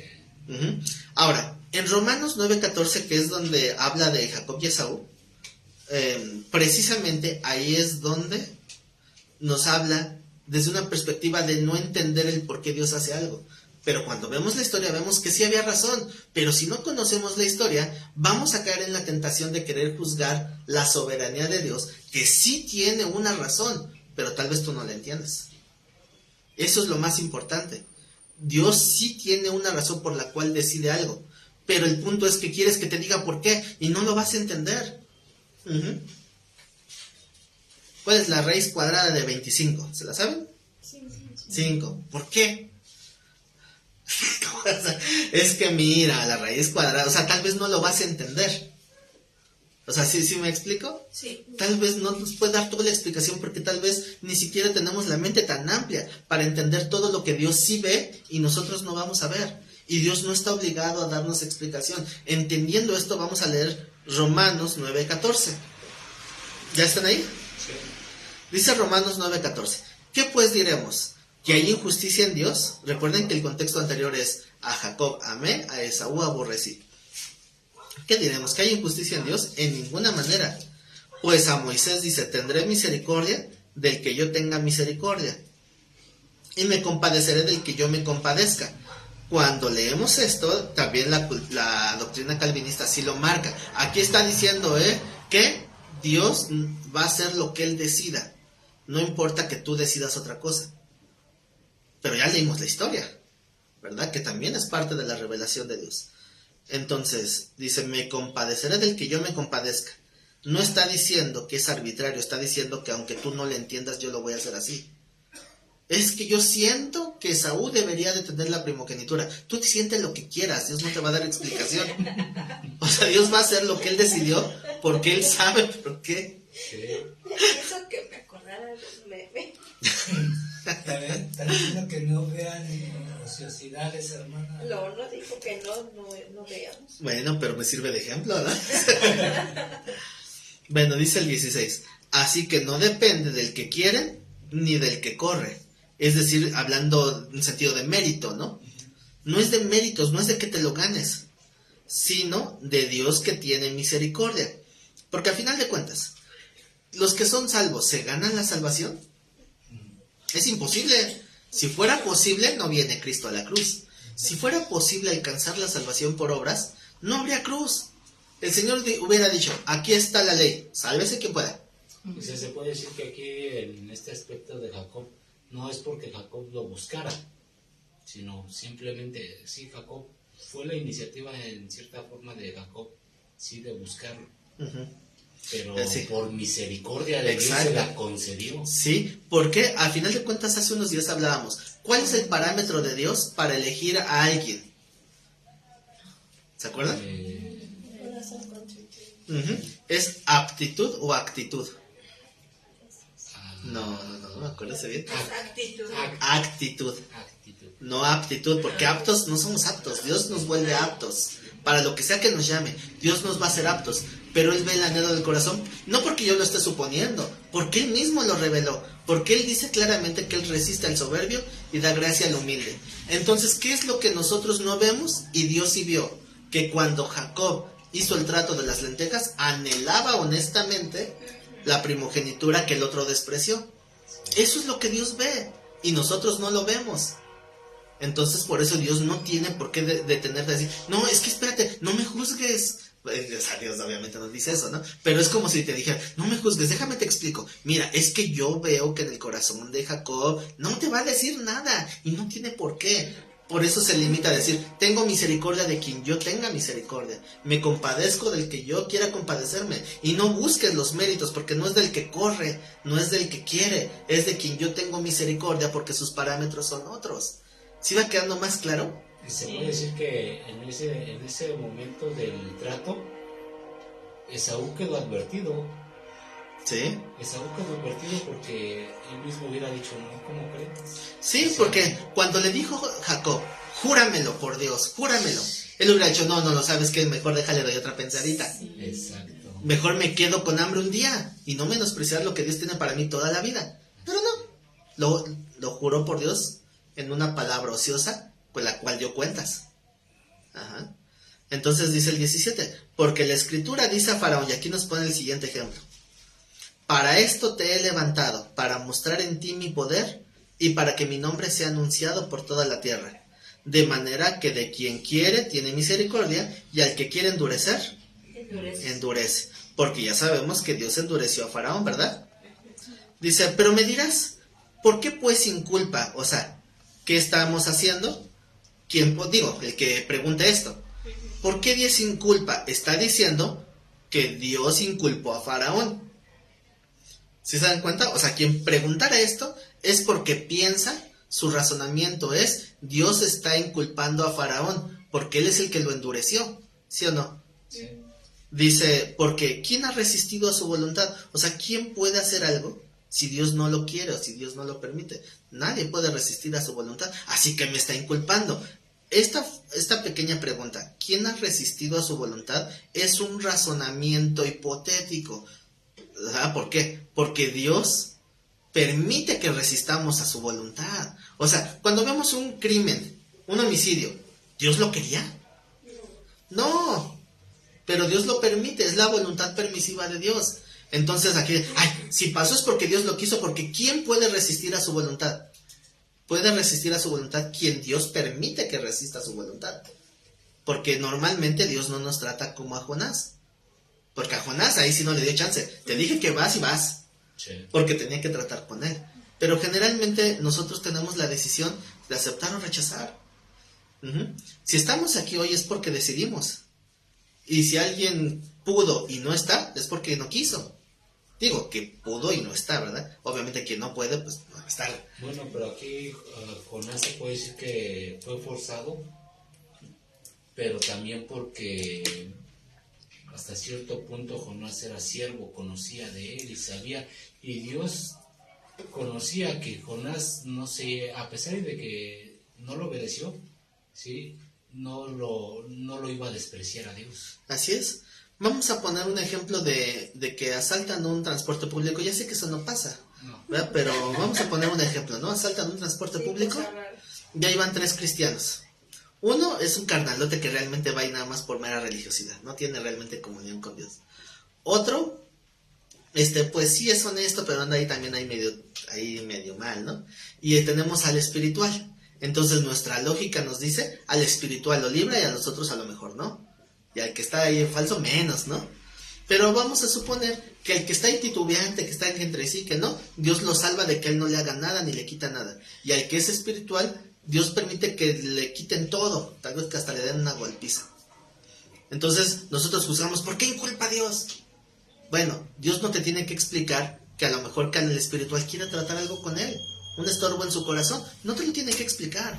S1: Ahora, en Romanos 9:14, que es donde habla de Jacob y Esaú, precisamente ahí es donde nos habla desde una perspectiva de no entender el por qué Dios hace algo. Pero cuando vemos la historia vemos que sí había razón. Pero si no conocemos la historia, vamos a caer en la tentación de querer juzgar la soberanía de Dios, que sí tiene una razón, pero tal vez tú no la entiendas. Eso es lo más importante. Dios sí tiene una razón por la cual decide algo, pero el punto es que quieres que te diga por qué y no lo vas a entender. ¿Cuál es la raíz cuadrada de 25? ¿Se la saben?
S4: Sí.
S1: 5. ¿Por qué? Es que mira, la raíz cuadrada, o sea, tal vez no lo vas a entender. O sea, ¿sí me explico?
S3: Sí.
S1: Tal vez no nos puede dar toda la explicación porque tal vez ni siquiera tenemos la mente tan amplia para entender todo lo que Dios sí ve y nosotros no vamos a ver. Y Dios no está obligado a darnos explicación. Entendiendo esto, vamos a leer Romanos 9:14. ¿Ya están ahí?
S2: Sí.
S1: Dice Romanos 9:14. ¿Qué pues diremos? ¿Que hay injusticia en Dios? Recuerden que el contexto anterior es: a Jacob amé, a Esaú aborrecí. ¿Qué diremos? ¿Que hay injusticia en Dios? En ninguna manera. Pues a Moisés dice: tendré misericordia del que yo tenga misericordia, y me compadeceré del que yo me compadezca. Cuando leemos esto, también la doctrina calvinista sí lo marca. Aquí está diciendo que Dios va a hacer lo que Él decida. No importa que tú decidas otra cosa. Pero ya leímos la historia, ¿verdad? Que también es parte de la revelación de Dios. Entonces, dice: me compadeceré del que yo me compadezca. No está diciendo que es arbitrario, está diciendo que aunque tú no le entiendas, yo lo voy a hacer así. Es que yo siento que Esaú debería de tener la primogenitura. Tú sientes lo que quieras, Dios no te va a dar explicación. O sea, Dios va a hacer lo que Él decidió, porque Él sabe por qué.
S3: Eso que me acordara de los memes.
S5: Está diciendo que no vean ociosidades, hermana.
S3: No dijo que no veamos.
S1: Bueno, pero me sirve de ejemplo, ¿no? Bueno, dice el 16. Así que no depende del que quiere ni del que corre. Es decir, hablando en sentido de mérito, ¿no? No es de méritos, no es de que te lo ganes, sino de Dios que tiene misericordia. Porque al final de cuentas, los que son salvos, ¿se ganan la salvación? Es imposible. Si fuera posible, no viene Cristo a la cruz. Si fuera posible alcanzar la salvación por obras, no habría cruz. El Señor hubiera dicho: aquí está la ley, sálvese quien pueda.
S6: O sea, se puede decir que aquí en este aspecto de Jacob no es porque Jacob lo buscara, sino simplemente, sí, Jacob fue la iniciativa en cierta forma de Jacob, sí, de buscarlo.
S1: Uh-huh.
S6: Pero
S1: Sí.
S6: por misericordia de Dios se la concedió.
S1: Sí, porque al final de cuentas hace unos días hablábamos. ¿Cuál es el parámetro de Dios para elegir a alguien? ¿Se acuerdan?
S4: Corazón contrito.
S1: Uh-huh. ¿Es aptitud o actitud?
S6: Ah,
S1: No, acuérdense bien.
S3: Actitud.
S1: Actitud,
S6: actitud.
S1: no aptitud, porque aptos no somos aptos. Dios nos vuelve aptos. Para lo que sea que nos llame, Dios nos va a hacer aptos. Pero Él ve el anhelo del corazón, no porque yo lo esté suponiendo, porque Él mismo lo reveló, porque Él dice claramente que Él resiste al soberbio y da gracia al humilde. Entonces, ¿qué es lo que nosotros no vemos? Y Dios sí vio, que cuando Jacob hizo el trato de las lentejas, anhelaba honestamente la primogenitura que el otro despreció. Eso es lo que Dios ve, y nosotros no lo vemos. Entonces, por eso Dios no tiene por qué detenerte a decir: no, es que espérate, no me juzgues. O sea, Dios obviamente nos dice eso, ¿no? Pero es como si te dijera: no me juzgues, déjame te explico. Mira, es que yo veo que en el corazón de Jacob no te va a decir nada, y no tiene por qué. Por eso se limita a decir: tengo misericordia de quien yo tenga misericordia, me compadezco del que yo quiera compadecerme. Y no busques los méritos, porque no es del que corre, no es del que quiere, es de quien yo tengo misericordia, porque sus parámetros son otros. ¿Sí va quedando más claro?
S6: Se puede decir que en ese momento del trato, Esaú quedó advertido.
S1: Sí.
S6: Esaú quedó advertido porque él mismo hubiera dicho: no, ¿cómo crees?
S1: Sí, porque cuando le dijo Jacob: júramelo por Dios, júramelo, él hubiera dicho: no, lo sabes que mejor déjale, doy otra pensadita.
S6: Exacto.
S1: Mejor me quedo con hambre un día y no menospreciar lo que Dios tiene para mí toda la vida. Pero no, lo juró por Dios en una palabra ociosa con la cual dio cuentas. Ajá. Entonces dice el 17: porque la Escritura dice a Faraón, y aquí nos pone el siguiente ejemplo: para esto te he levantado, para mostrar en ti mi poder y para que mi nombre sea anunciado por toda la tierra, de manera que de quien quiere tiene misericordia, y al que quiere endurecer, endurece. Porque ya sabemos que Dios endureció a Faraón, ¿verdad? Dice: pero me dirás, ¿por qué pues sin culpa? O sea, ¿qué estamos haciendo? El que pregunte esto, ¿por qué Dios sin culpa? Está diciendo que Dios inculpó a Faraón. ¿Sí se dan cuenta? O sea, quien preguntara esto es porque piensa, su razonamiento es: Dios está inculpando a Faraón, porque él es el que lo endureció, ¿sí o no?
S6: Sí.
S1: Dice, porque ¿quién ha resistido a su voluntad? O sea, ¿quién puede hacer algo si Dios no lo quiere o si Dios no lo permite? Nadie puede resistir a su voluntad, así que me está inculpando. Esta pequeña pregunta, ¿quién ha resistido a su voluntad? Es un razonamiento hipotético. ¿Verdad? ¿Por qué? Porque Dios permite que resistamos a su voluntad. O sea, cuando vemos un crimen, un homicidio, ¿Dios lo quería? No, pero Dios lo permite, es la voluntad permisiva de Dios. Entonces aquí, si pasó es porque Dios lo quiso, porque ¿quién puede resistir a su voluntad? Puede resistir a su voluntad quien Dios permite que resista a su voluntad. Porque normalmente Dios no nos trata como a Jonás. Porque a Jonás ahí sí no le dio chance. Te dije que vas y vas.
S6: Sí.
S1: Porque tenía que tratar con él. Pero generalmente nosotros tenemos la decisión de aceptar o rechazar. Si estamos aquí hoy es porque decidimos. Y si alguien pudo y no está, es porque no quiso. Digo que pudo y no está, ¿verdad? Obviamente quien no puede, pues no va a estar.
S6: Bueno, pero aquí Jonás se puede decir que fue forzado, pero también porque hasta cierto punto Jonás era siervo, conocía de él y sabía, y Dios conocía que Jonás, no sé, a pesar de que no lo obedeció, ¿sí? No lo iba a despreciar a Dios.
S1: Así es. Vamos a poner un ejemplo de que asaltan un transporte público. Ya sé que eso no pasa, ¿verdad? Pero vamos a poner un ejemplo, ¿no? Asaltan un transporte público y ahí van 3 cristianos. Uno es un carnalote que realmente va ahí nada más por mera religiosidad, no tiene realmente comunión con Dios. Otro, pues sí es honesto, pero anda ahí también medio mal, ¿no? Y tenemos al espiritual. Entonces nuestra lógica nos dice, al espiritual lo libra y a nosotros a lo mejor no. Y al que está ahí en falso menos, ¿no? Pero vamos a suponer que el que está ahí titubeante, que está entre sí, que no, Dios lo salva de que él no le haga nada ni le quita nada. Y al que es espiritual, Dios permite que le quiten todo, tal vez que hasta le den una golpiza. Entonces nosotros juzgamos, ¿por qué inculpa a Dios? Bueno, Dios no te tiene que explicar que a lo mejor que el espiritual quiera tratar algo con él, un estorbo en su corazón, no te lo tiene que explicar.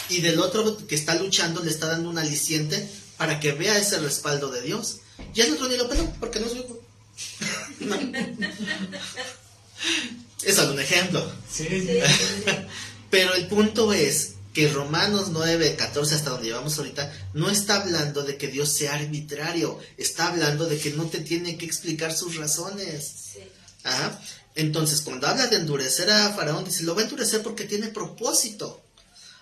S1: Y del otro que está luchando le está dando un aliciente para que vea ese respaldo de Dios. Y el otro ni lo peló, porque no es su hijo. No. Es solo un ejemplo.
S6: Sí.
S1: Pero el punto es que Romanos 9:14, hasta donde llevamos ahorita, no está hablando de que Dios sea arbitrario, está hablando de que no te tiene que explicar sus razones.
S3: Sí.
S1: Ajá. Entonces, cuando habla de endurecer a Faraón, dice, lo va a endurecer porque tiene propósito.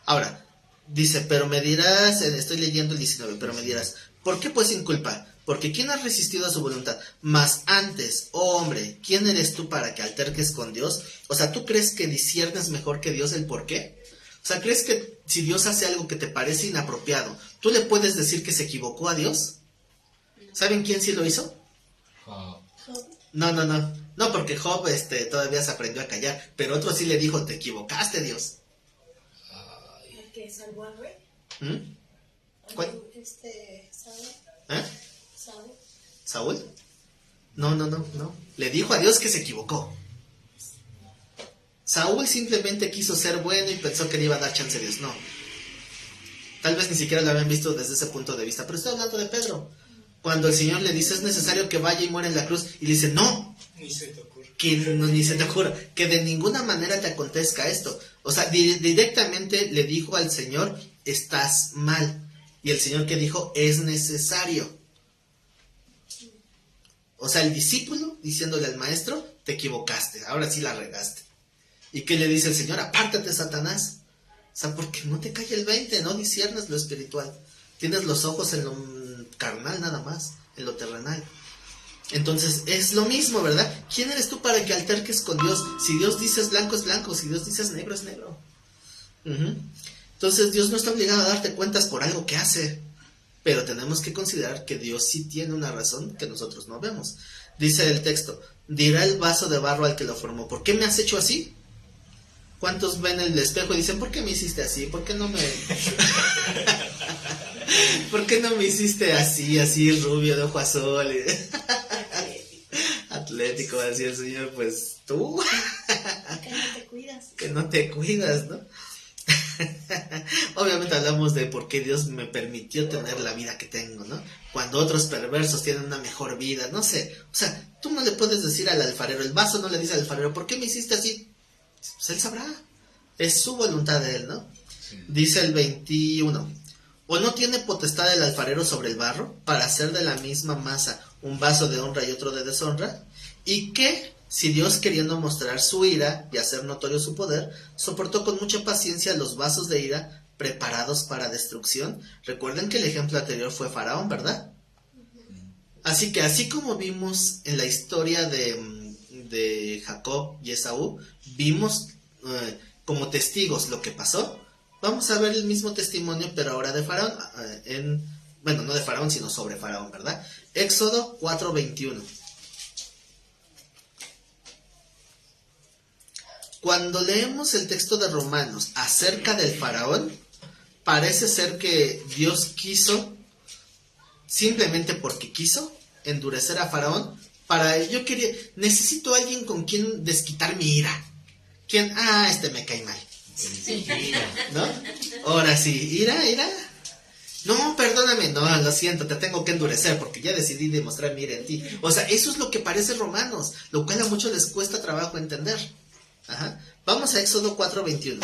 S1: Ahora, dice, pero me dirás, estoy leyendo el 19, pero me dirás, ¿por qué pues inculpa? Porque ¿quién ha resistido a su voluntad? Mas antes, oh hombre, ¿quién eres tú para que alterques con Dios? O sea, ¿tú crees que disciernes mejor que Dios el por qué? O sea, ¿crees que si Dios hace algo que te parece inapropiado, tú le puedes decir que se equivocó a Dios? ¿Saben quién sí lo hizo? No, porque Job todavía se aprendió a callar, pero otro sí le dijo, te equivocaste, Dios.
S4: ¿El que salvó al rey?
S1: ¿Cuál?
S4: Saúl.
S1: ¿Eh?
S4: Saúl.
S1: ¿Saúl? No. Le dijo a Dios que se equivocó. Saúl simplemente quiso ser bueno y pensó que le iba a dar chance a Dios. No. Tal vez ni siquiera lo habían visto desde ese punto de vista. Pero estoy hablando de Pedro. Cuando el Señor le dice, es necesario que vaya y muera en la cruz. Y le dice, no.
S5: Ni se te ocurre.
S1: Ni se te ocurra. Que de ninguna manera te acontezca esto. O sea, directamente le dijo al Señor, estás mal. Y el Señor que dijo, es necesario. O sea, el discípulo diciéndole al maestro, te equivocaste, ahora sí la regaste. ¿Y qué le dice el Señor? Apártate, Satanás. O sea, porque no te cae el 20, no disciernes lo espiritual. Tienes los ojos en lo carnal nada más, en lo terrenal. Entonces, es lo mismo, ¿verdad? ¿Quién eres tú para que alterques con Dios? Si Dios dice es blanco, si Dios dice es negro, es negro. Entonces, Dios no está obligado a darte cuentas por algo que hace. Pero tenemos que considerar que Dios sí tiene una razón que nosotros no vemos. Dice el texto, dirá el vaso de barro al que lo formó, ¿por qué me has hecho así? ¿Cuántos ven el espejo y dicen, ¿por qué me hiciste así? ¿Por qué no me... ¿Por qué no me hiciste así, rubio, de ojo azul? Atlético, así el Señor, pues tú.
S4: Que no te cuidas.
S1: Que no te cuidas, ¿no? Obviamente hablamos de por qué Dios me permitió tener la vida que tengo, ¿no? Cuando otros perversos tienen una mejor vida, no sé. O sea, tú no le puedes decir al alfarero, el vaso no le dice al alfarero, ¿por qué me hiciste así? Pues él sabrá. Es su voluntad de él, ¿no?
S6: Sí.
S1: Dice el 21. ¿O no tiene potestad el alfarero sobre el barro para hacer de la misma masa un vaso de honra y otro de deshonra? ¿Y qué? Si Dios, queriendo mostrar su ira y hacer notorio su poder, soportó con mucha paciencia los vasos de ira preparados para destrucción. Recuerden que el ejemplo anterior fue Faraón, ¿verdad? Así que así como vimos en la historia de Jacob y Esaú, vimos como testigos lo que pasó, vamos a ver el mismo testimonio, pero ahora de Faraón, bueno, no de Faraón, sino sobre Faraón, ¿verdad? Éxodo 4:21. Cuando leemos el texto de Romanos acerca del Faraón, parece ser que Dios quiso, simplemente porque quiso, endurecer a Faraón. Necesito a alguien con quien desquitar mi ira. ¿Quién? Este me cae mal. ¿No? Ahora sí, ira. No, perdóname, no, lo siento, te tengo que endurecer porque ya decidí demostrar mi ira en ti. O sea, eso es lo que parece Romanos, lo cual a muchos les cuesta trabajo entender. Ajá. Vamos a Éxodo 4:21.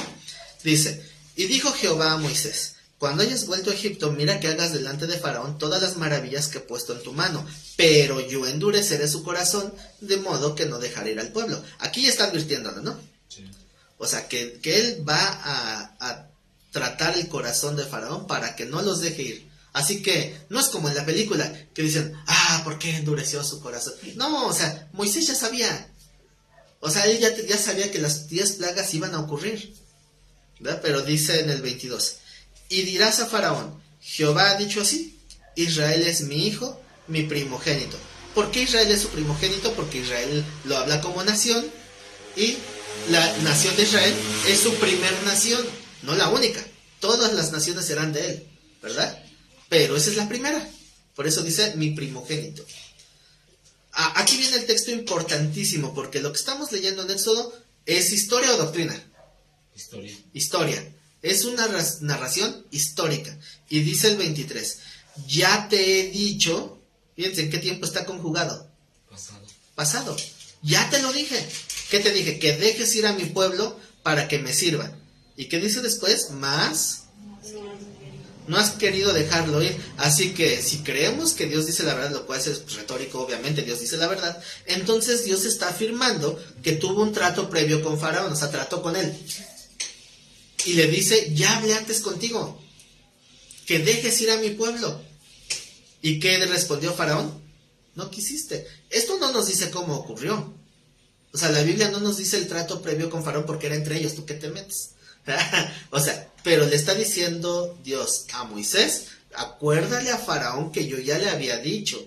S1: Dice, y dijo Jehová a Moisés, cuando hayas vuelto a Egipto, mira que hagas delante de Faraón todas las maravillas que he puesto en tu mano, pero yo endureceré su corazón, de modo que no dejaré ir al pueblo. Aquí ya está advirtiéndolo, ¿no?
S6: Sí.
S1: O sea, que él va a tratar el corazón de Faraón para que no los deje ir. Así que no es como en la película, que dicen, ¿por qué endureció su corazón? No, o sea, Moisés ya sabía. O sea, él ya sabía que las 10 plagas iban a ocurrir, ¿verdad? Pero dice en el 22, y dirás a Faraón, Jehová ha dicho así, Israel es mi hijo, mi primogénito. ¿Por qué Israel es su primogénito? Porque Israel lo habla como nación, y la nación de Israel es su primer nación, no la única. Todas las naciones serán de él, ¿verdad? Pero esa es la primera. Por eso dice mi primogénito. Aquí viene el texto importantísimo, porque lo que estamos leyendo en Éxodo es historia o doctrina. Historia. Es una narración histórica. Y dice el 23, ya te he dicho, fíjense en qué tiempo está conjugado. Pasado. Ya te lo dije. ¿Qué te dije? Que dejes ir a mi pueblo para que me sirva. ¿Y qué dice después? Más. No has querido dejarlo ir. Así que si creemos que Dios dice la verdad, lo cual es retórico, obviamente Dios dice la verdad, entonces Dios está afirmando que tuvo un trato previo con Faraón, o sea, trató con él. Y le dice, ya hablé antes contigo, que dejes ir a mi pueblo. ¿Y qué le respondió Faraón? No quisiste. Esto no nos dice cómo ocurrió. O sea, la Biblia no nos dice el trato previo con Faraón porque era entre ellos, ¿tú qué te metes? O sea, pero le está diciendo Dios a Moisés, acuérdale a Faraón que yo ya le había dicho.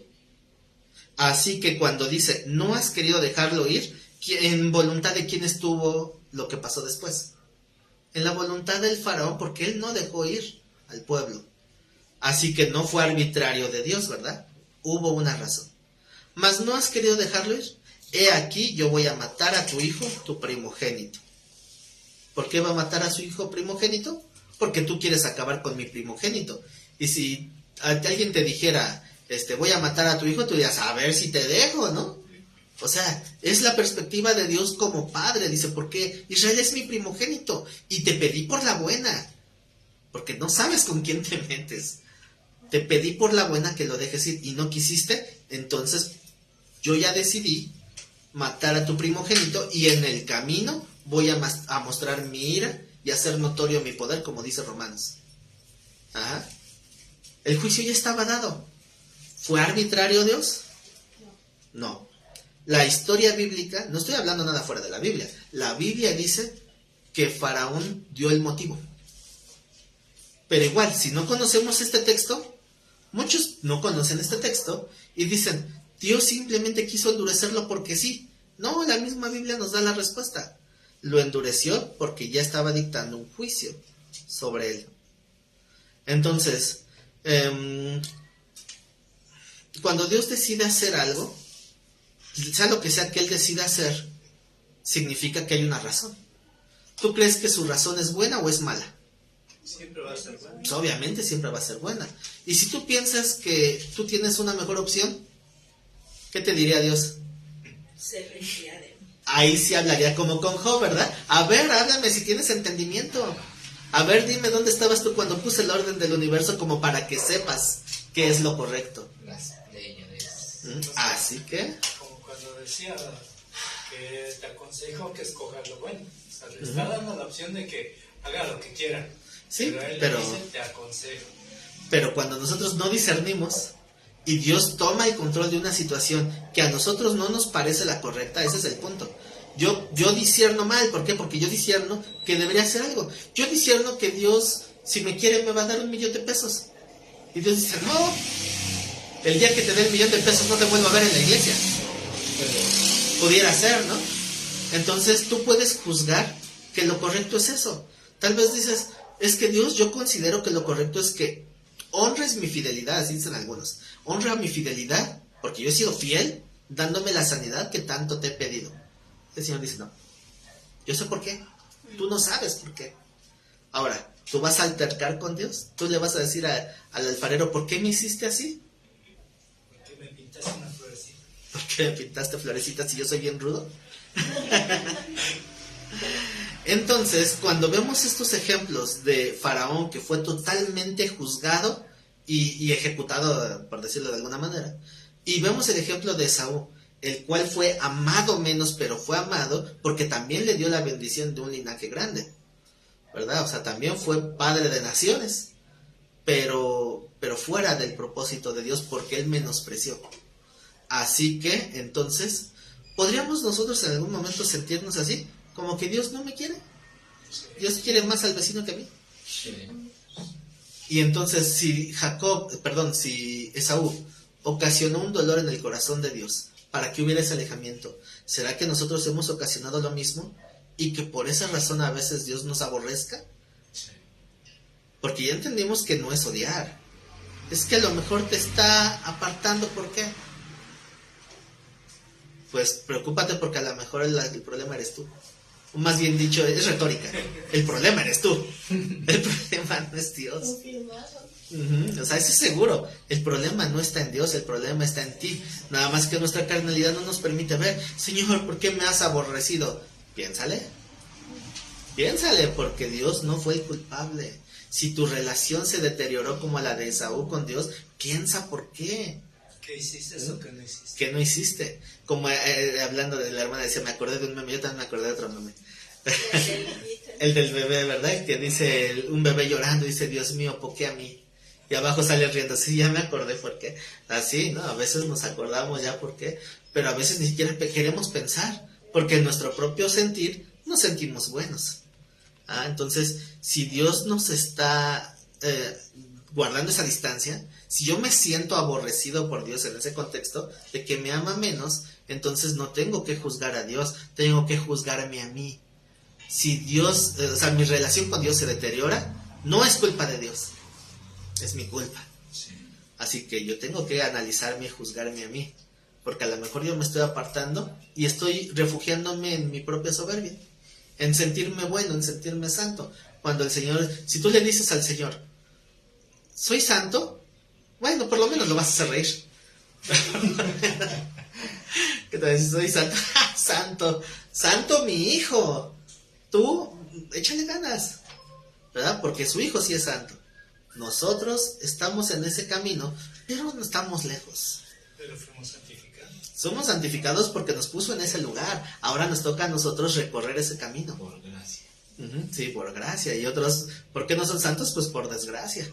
S1: Así que cuando dice, no has querido dejarlo ir, ¿en voluntad de quién estuvo lo que pasó después? En la voluntad del Faraón, porque él no dejó ir al pueblo. Así que no fue arbitrario de Dios, ¿verdad? Hubo una razón. Mas no has querido dejarlo ir. He aquí, yo voy a matar a tu hijo, tu primogénito. ¿Por qué va a matar a su hijo primogénito? Porque tú quieres acabar con mi primogénito. Y si alguien te dijera, voy a matar a tu hijo, tú dirías, a ver si te dejo, ¿no? O sea, es la perspectiva de Dios como padre. Dice, porque Israel es mi primogénito y te pedí por la buena. Porque no sabes con quién te metes. Te pedí por la buena que lo dejes ir y no quisiste. Entonces, yo ya decidí matar a tu primogénito y en el camino voy a mostrar mi ira y hacer notorio mi poder, como dice Romanos. Ajá. El juicio ya estaba dado. ¿Fue arbitrario Dios? No. La historia bíblica, no estoy hablando nada fuera de la Biblia, la Biblia dice que Faraón dio el motivo. Pero igual, si no conocemos este texto, muchos no conocen este texto y dicen, Dios simplemente quiso endurecerlo porque sí. No, la misma Biblia nos da la respuesta. Lo endureció porque ya estaba dictando un juicio sobre él. Entonces, cuando Dios decide hacer algo, sea lo que sea que Él decida hacer, significa que hay una razón. ¿tú crees que su razón es buena o es mala?
S5: Siempre va a ser bueno.
S1: Pues obviamente siempre va a ser buena. Y si tú piensas que tú tienes una mejor opción, ¿qué te diría Dios?
S3: Se reiría de mí.
S1: Ahí sí hablaría como con Job, ¿verdad? A ver, háblame si tienes entendimiento. A ver, dime dónde estabas tú cuando puse el orden del universo como para que sepas qué es lo correcto.
S6: Las Pléyades.
S1: Así que,
S5: Como cuando decía que te aconsejo que escojas lo bueno. O sea, le está dando la opción de que haga lo que quiera.
S1: sí,
S5: Pero él
S1: pero,
S5: le dice, te aconsejo.
S1: pero cuando nosotros no discernimos y Dios toma el control de una situación que a nosotros no nos parece la correcta, ese es el punto. Yo discierno mal, ¿por qué? Porque yo discierno que debería hacer algo. Yo discierno que Dios, si me quiere, me va a dar $1,000,000. Y Dios dice, no, el día que te dé $1,000,000 no te vuelvo a ver en la iglesia. Pudiera ser, ¿no? Entonces tú puedes juzgar que lo correcto es eso. Tal vez dices, es que Dios, yo considero que lo correcto es que honres mi fidelidad, así dicen algunos. Honra mi fidelidad, porque yo he sido fiel, dándome la sanidad que tanto te he pedido. El Señor dice, no, yo sé por qué, tú no sabes por qué. Ahora, ¿tú vas a altercar con Dios? ¿Tú le vas a decir al alfarero, ¿por qué me hiciste así?
S5: Porque me pintaste una florecita.
S1: ¿Por qué me pintaste florecitas si yo soy bien rudo? Entonces, cuando vemos estos ejemplos de Faraón que fue totalmente juzgado y ejecutado, por decirlo de alguna manera, y vemos el ejemplo de Esaú, el cual fue amado menos, pero fue amado porque también le dio la bendición de un linaje grande, ¿verdad? O sea, también fue padre de naciones, pero fuera del propósito de Dios porque él menospreció. Así que, entonces, ¿podríamos nosotros en algún momento sentirnos así? Como que Dios no me quiere. Dios quiere más al vecino que a mí.
S6: Sí.
S1: Y entonces, si Esaú ocasionó un dolor en el corazón de Dios para que hubiera ese alejamiento, ¿será que nosotros hemos ocasionado lo mismo? Y que por esa razón a veces Dios nos aborrezca.
S6: Sí.
S1: Porque ya entendimos que no es odiar. Es que a lo mejor te está apartando. ¿Por qué? Pues preocúpate porque a lo mejor el problema eres tú. O más bien dicho, es retórica. El problema eres tú. El problema no es Dios.
S4: Confirmado.
S1: O sea, eso es seguro. El problema no está en Dios, el problema está en ti. Nada más que nuestra carnalidad no nos permite ver, Señor, ¿por qué me has aborrecido? Piénsale. Piénsale, porque Dios no fue el culpable. Si tu relación se deterioró como la de Esaú con Dios, piensa por qué.
S5: ¿Qué hiciste o qué no hiciste?
S1: ¿Qué no hiciste? Como hablando de la hermana, decía, me acordé de un meme, yo también me acordé de otro meme. El del bebé, ¿verdad? Que dice un bebé llorando, dice, Dios mío, ¿por qué a mí? Y abajo sale riendo, sí, ya me acordé por qué. Así, ¿no? A veces nos acordamos ya por qué, pero a veces ni siquiera queremos pensar, porque en nuestro propio sentir nos sentimos buenos. Entonces, si Dios nos está guardando esa distancia, si yo me siento aborrecido por Dios en ese contexto de que me ama menos, entonces no tengo que juzgar a Dios, tengo que juzgarme a mí. Si Dios, mi relación con Dios se deteriora, no es culpa de Dios, es mi culpa.
S6: Sí.
S1: Así que yo tengo que analizarme y juzgarme a mí, porque a lo mejor yo me estoy apartando y estoy refugiándome en mi propia soberbia, en sentirme bueno, en sentirme santo. Cuando el Señor, si tú le dices al Señor, soy santo, bueno, por lo menos lo vas a hacer reír. ¿Qué te dices? Soy santo. Santo, santo mi hijo. Tú, échale ganas, ¿verdad? Porque su hijo sí es santo. Nosotros estamos en ese camino, pero no estamos lejos.
S5: Pero fuimos santificados.
S1: Somos santificados porque nos puso en ese lugar. Ahora nos toca a nosotros recorrer ese camino.
S6: Por gracia.
S1: Sí, por gracia. Y otros, ¿por qué no son santos? Pues por desgracia.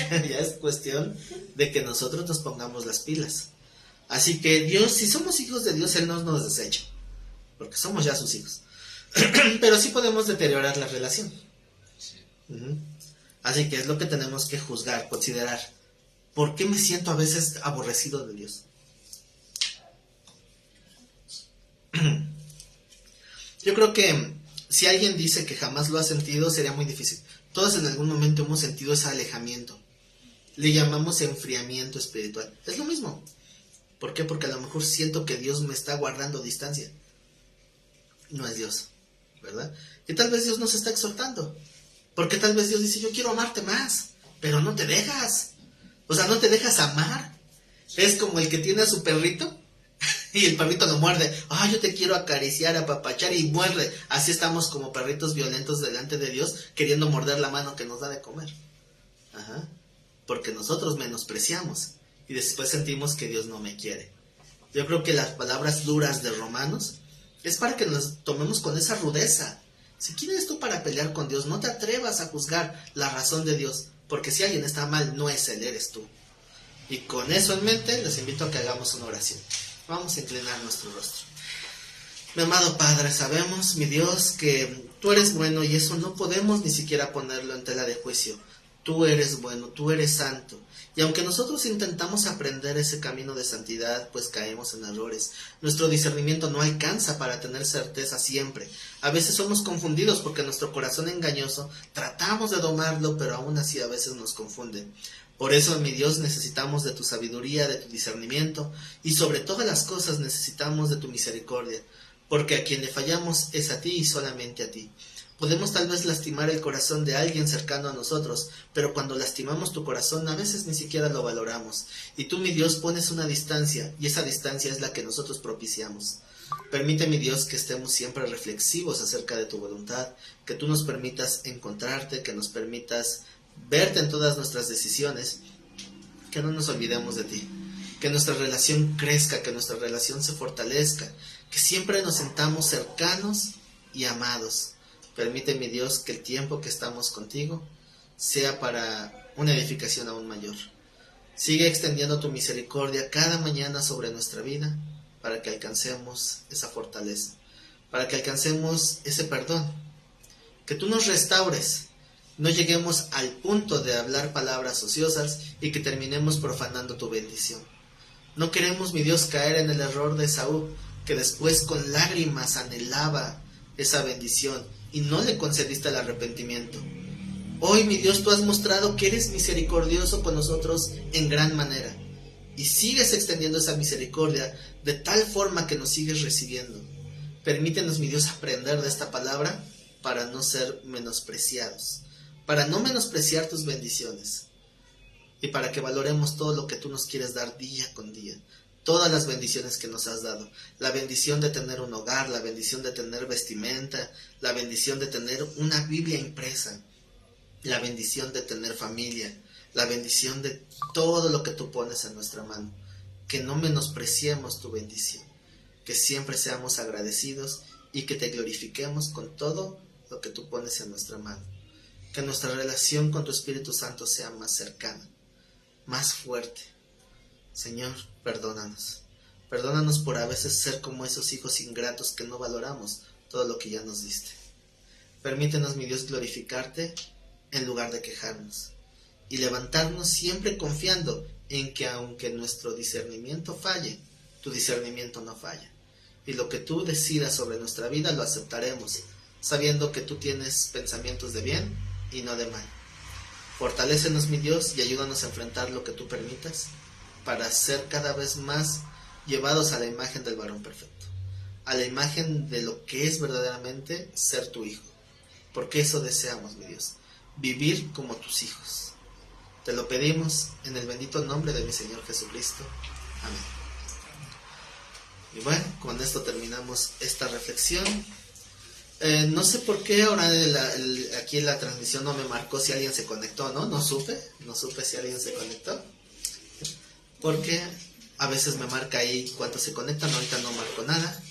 S1: Ya es cuestión de que nosotros nos pongamos las pilas. Así que Dios, si somos hijos de Dios, Él no nos desecha, porque somos ya sus hijos. Pero sí podemos deteriorar la relación.
S6: Sí.
S1: Así que es lo que tenemos que juzgar, considerar. ¿Por qué me siento a veces aborrecido de Dios? Yo creo que si alguien dice que jamás lo ha sentido, sería muy difícil. Todos en algún momento hemos sentido ese alejamiento. Le llamamos enfriamiento espiritual. Es lo mismo. ¿Por qué? Porque a lo mejor siento que Dios me está guardando distancia. No es Dios. ¿verdad? Y tal vez Dios nos está exhortando, porque tal vez Dios dice, yo quiero amarte más, pero no te dejas, o sea, no te dejas amar. Es como el que tiene a su perrito y el perrito lo muerde. Yo te quiero acariciar, apapachar, y muerde. Así estamos como perritos violentos delante de Dios, queriendo morder la mano que nos da de comer. Ajá. Porque nosotros menospreciamos y después sentimos que Dios no me quiere. Yo creo que las palabras duras de Romanos es para que nos tomemos con esa rudeza. Si quién eres tú para pelear con Dios, no te atrevas a juzgar la razón de Dios, porque si alguien está mal, no es Él, eres tú. Y con eso en mente, les invito a que hagamos una oración. Vamos a inclinar nuestro rostro. Mi amado Padre, sabemos, mi Dios, que tú eres bueno y eso no podemos ni siquiera ponerlo en tela de juicio. Tú eres bueno, tú eres santo. Y aunque nosotros intentamos aprender ese camino de santidad, pues caemos en errores. Nuestro discernimiento no alcanza para tener certeza siempre. A veces somos confundidos porque nuestro corazón engañoso tratamos de domarlo, pero aún así a veces nos confunde. Por eso, mi Dios, necesitamos de tu sabiduría, de tu discernimiento, y sobre todas las cosas necesitamos de tu misericordia, porque a quien le fallamos es a ti y solamente a ti. Podemos tal vez lastimar el corazón de alguien cercano a nosotros, pero cuando lastimamos tu corazón a veces ni siquiera lo valoramos. Y tú, mi Dios, pones una distancia, y esa distancia es la que nosotros propiciamos. Permite, mi Dios, que estemos siempre reflexivos acerca de tu voluntad, que tú nos permitas encontrarte, que nos permitas verte en todas nuestras decisiones, que no nos olvidemos de ti, que nuestra relación crezca, que nuestra relación se fortalezca, que siempre nos sintamos cercanos y amados. Permite, mi Dios, que el tiempo que estamos contigo sea para una edificación aún mayor. Sigue extendiendo tu misericordia cada mañana sobre nuestra vida, para que alcancemos esa fortaleza, para que alcancemos ese perdón, que tú nos restaures, no lleguemos al punto de hablar palabras ociosas y que terminemos profanando tu bendición. No queremos, mi Dios, caer en el error de Saúl, que después con lágrimas anhelaba esa bendición y no le concediste el arrepentimiento. Hoy, mi Dios, tú has mostrado que eres misericordioso con nosotros en gran manera, y sigues extendiendo esa misericordia de tal forma que nos sigues recibiendo. Permítenos, mi Dios, aprender de esta palabra para no ser menospreciados, para no menospreciar tus bendiciones, y para que valoremos todo lo que tú nos quieres dar día con día, todas las bendiciones que nos has dado, la bendición de tener un hogar, la bendición de tener vestimenta, la bendición de tener una Biblia impresa, la bendición de tener familia, la bendición de todo lo que tú pones en nuestra mano. Que no menospreciemos tu bendición, que siempre seamos agradecidos y que te glorifiquemos con todo lo que tú pones en nuestra mano. Que nuestra relación con tu Espíritu Santo sea más cercana, más fuerte. Señor, perdónanos. Perdónanos por a veces ser como esos hijos ingratos que no valoramos todo lo que ya nos diste. Permítenos, mi Dios, glorificarte en lugar de quejarnos y levantarnos siempre confiando en que aunque nuestro discernimiento falle, tu discernimiento no falla. Y lo que tú decidas sobre nuestra vida lo aceptaremos, sabiendo que tú tienes pensamientos de bien y no de mal. Fortalécenos, mi Dios, y ayúdanos a enfrentar lo que tú permitas para ser cada vez más llevados a la imagen del varón perfecto, a la imagen de lo que es verdaderamente ser tu hijo, porque eso deseamos, mi Dios, vivir como tus hijos. Te lo pedimos en el bendito nombre de mi Señor Jesucristo. Amén. Y bueno, con esto terminamos esta reflexión. No sé por qué ahora aquí en la transmisión no me marcó si alguien se conectó, ¿no? No supe si alguien se conectó. Porque a veces me marca ahí cuántos se conectan, ahorita no marco nada.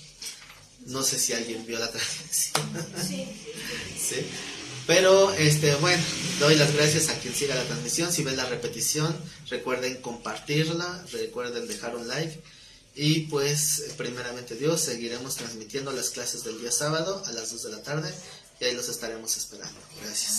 S1: No sé si alguien vio la transmisión. Sí. Pero, bueno, doy las gracias a quien siga la transmisión. Si ven la repetición, recuerden compartirla, recuerden dejar un like. Y pues, primeramente Dios, seguiremos transmitiendo las clases del día sábado a las 2 de la tarde. Y ahí los estaremos esperando. Gracias.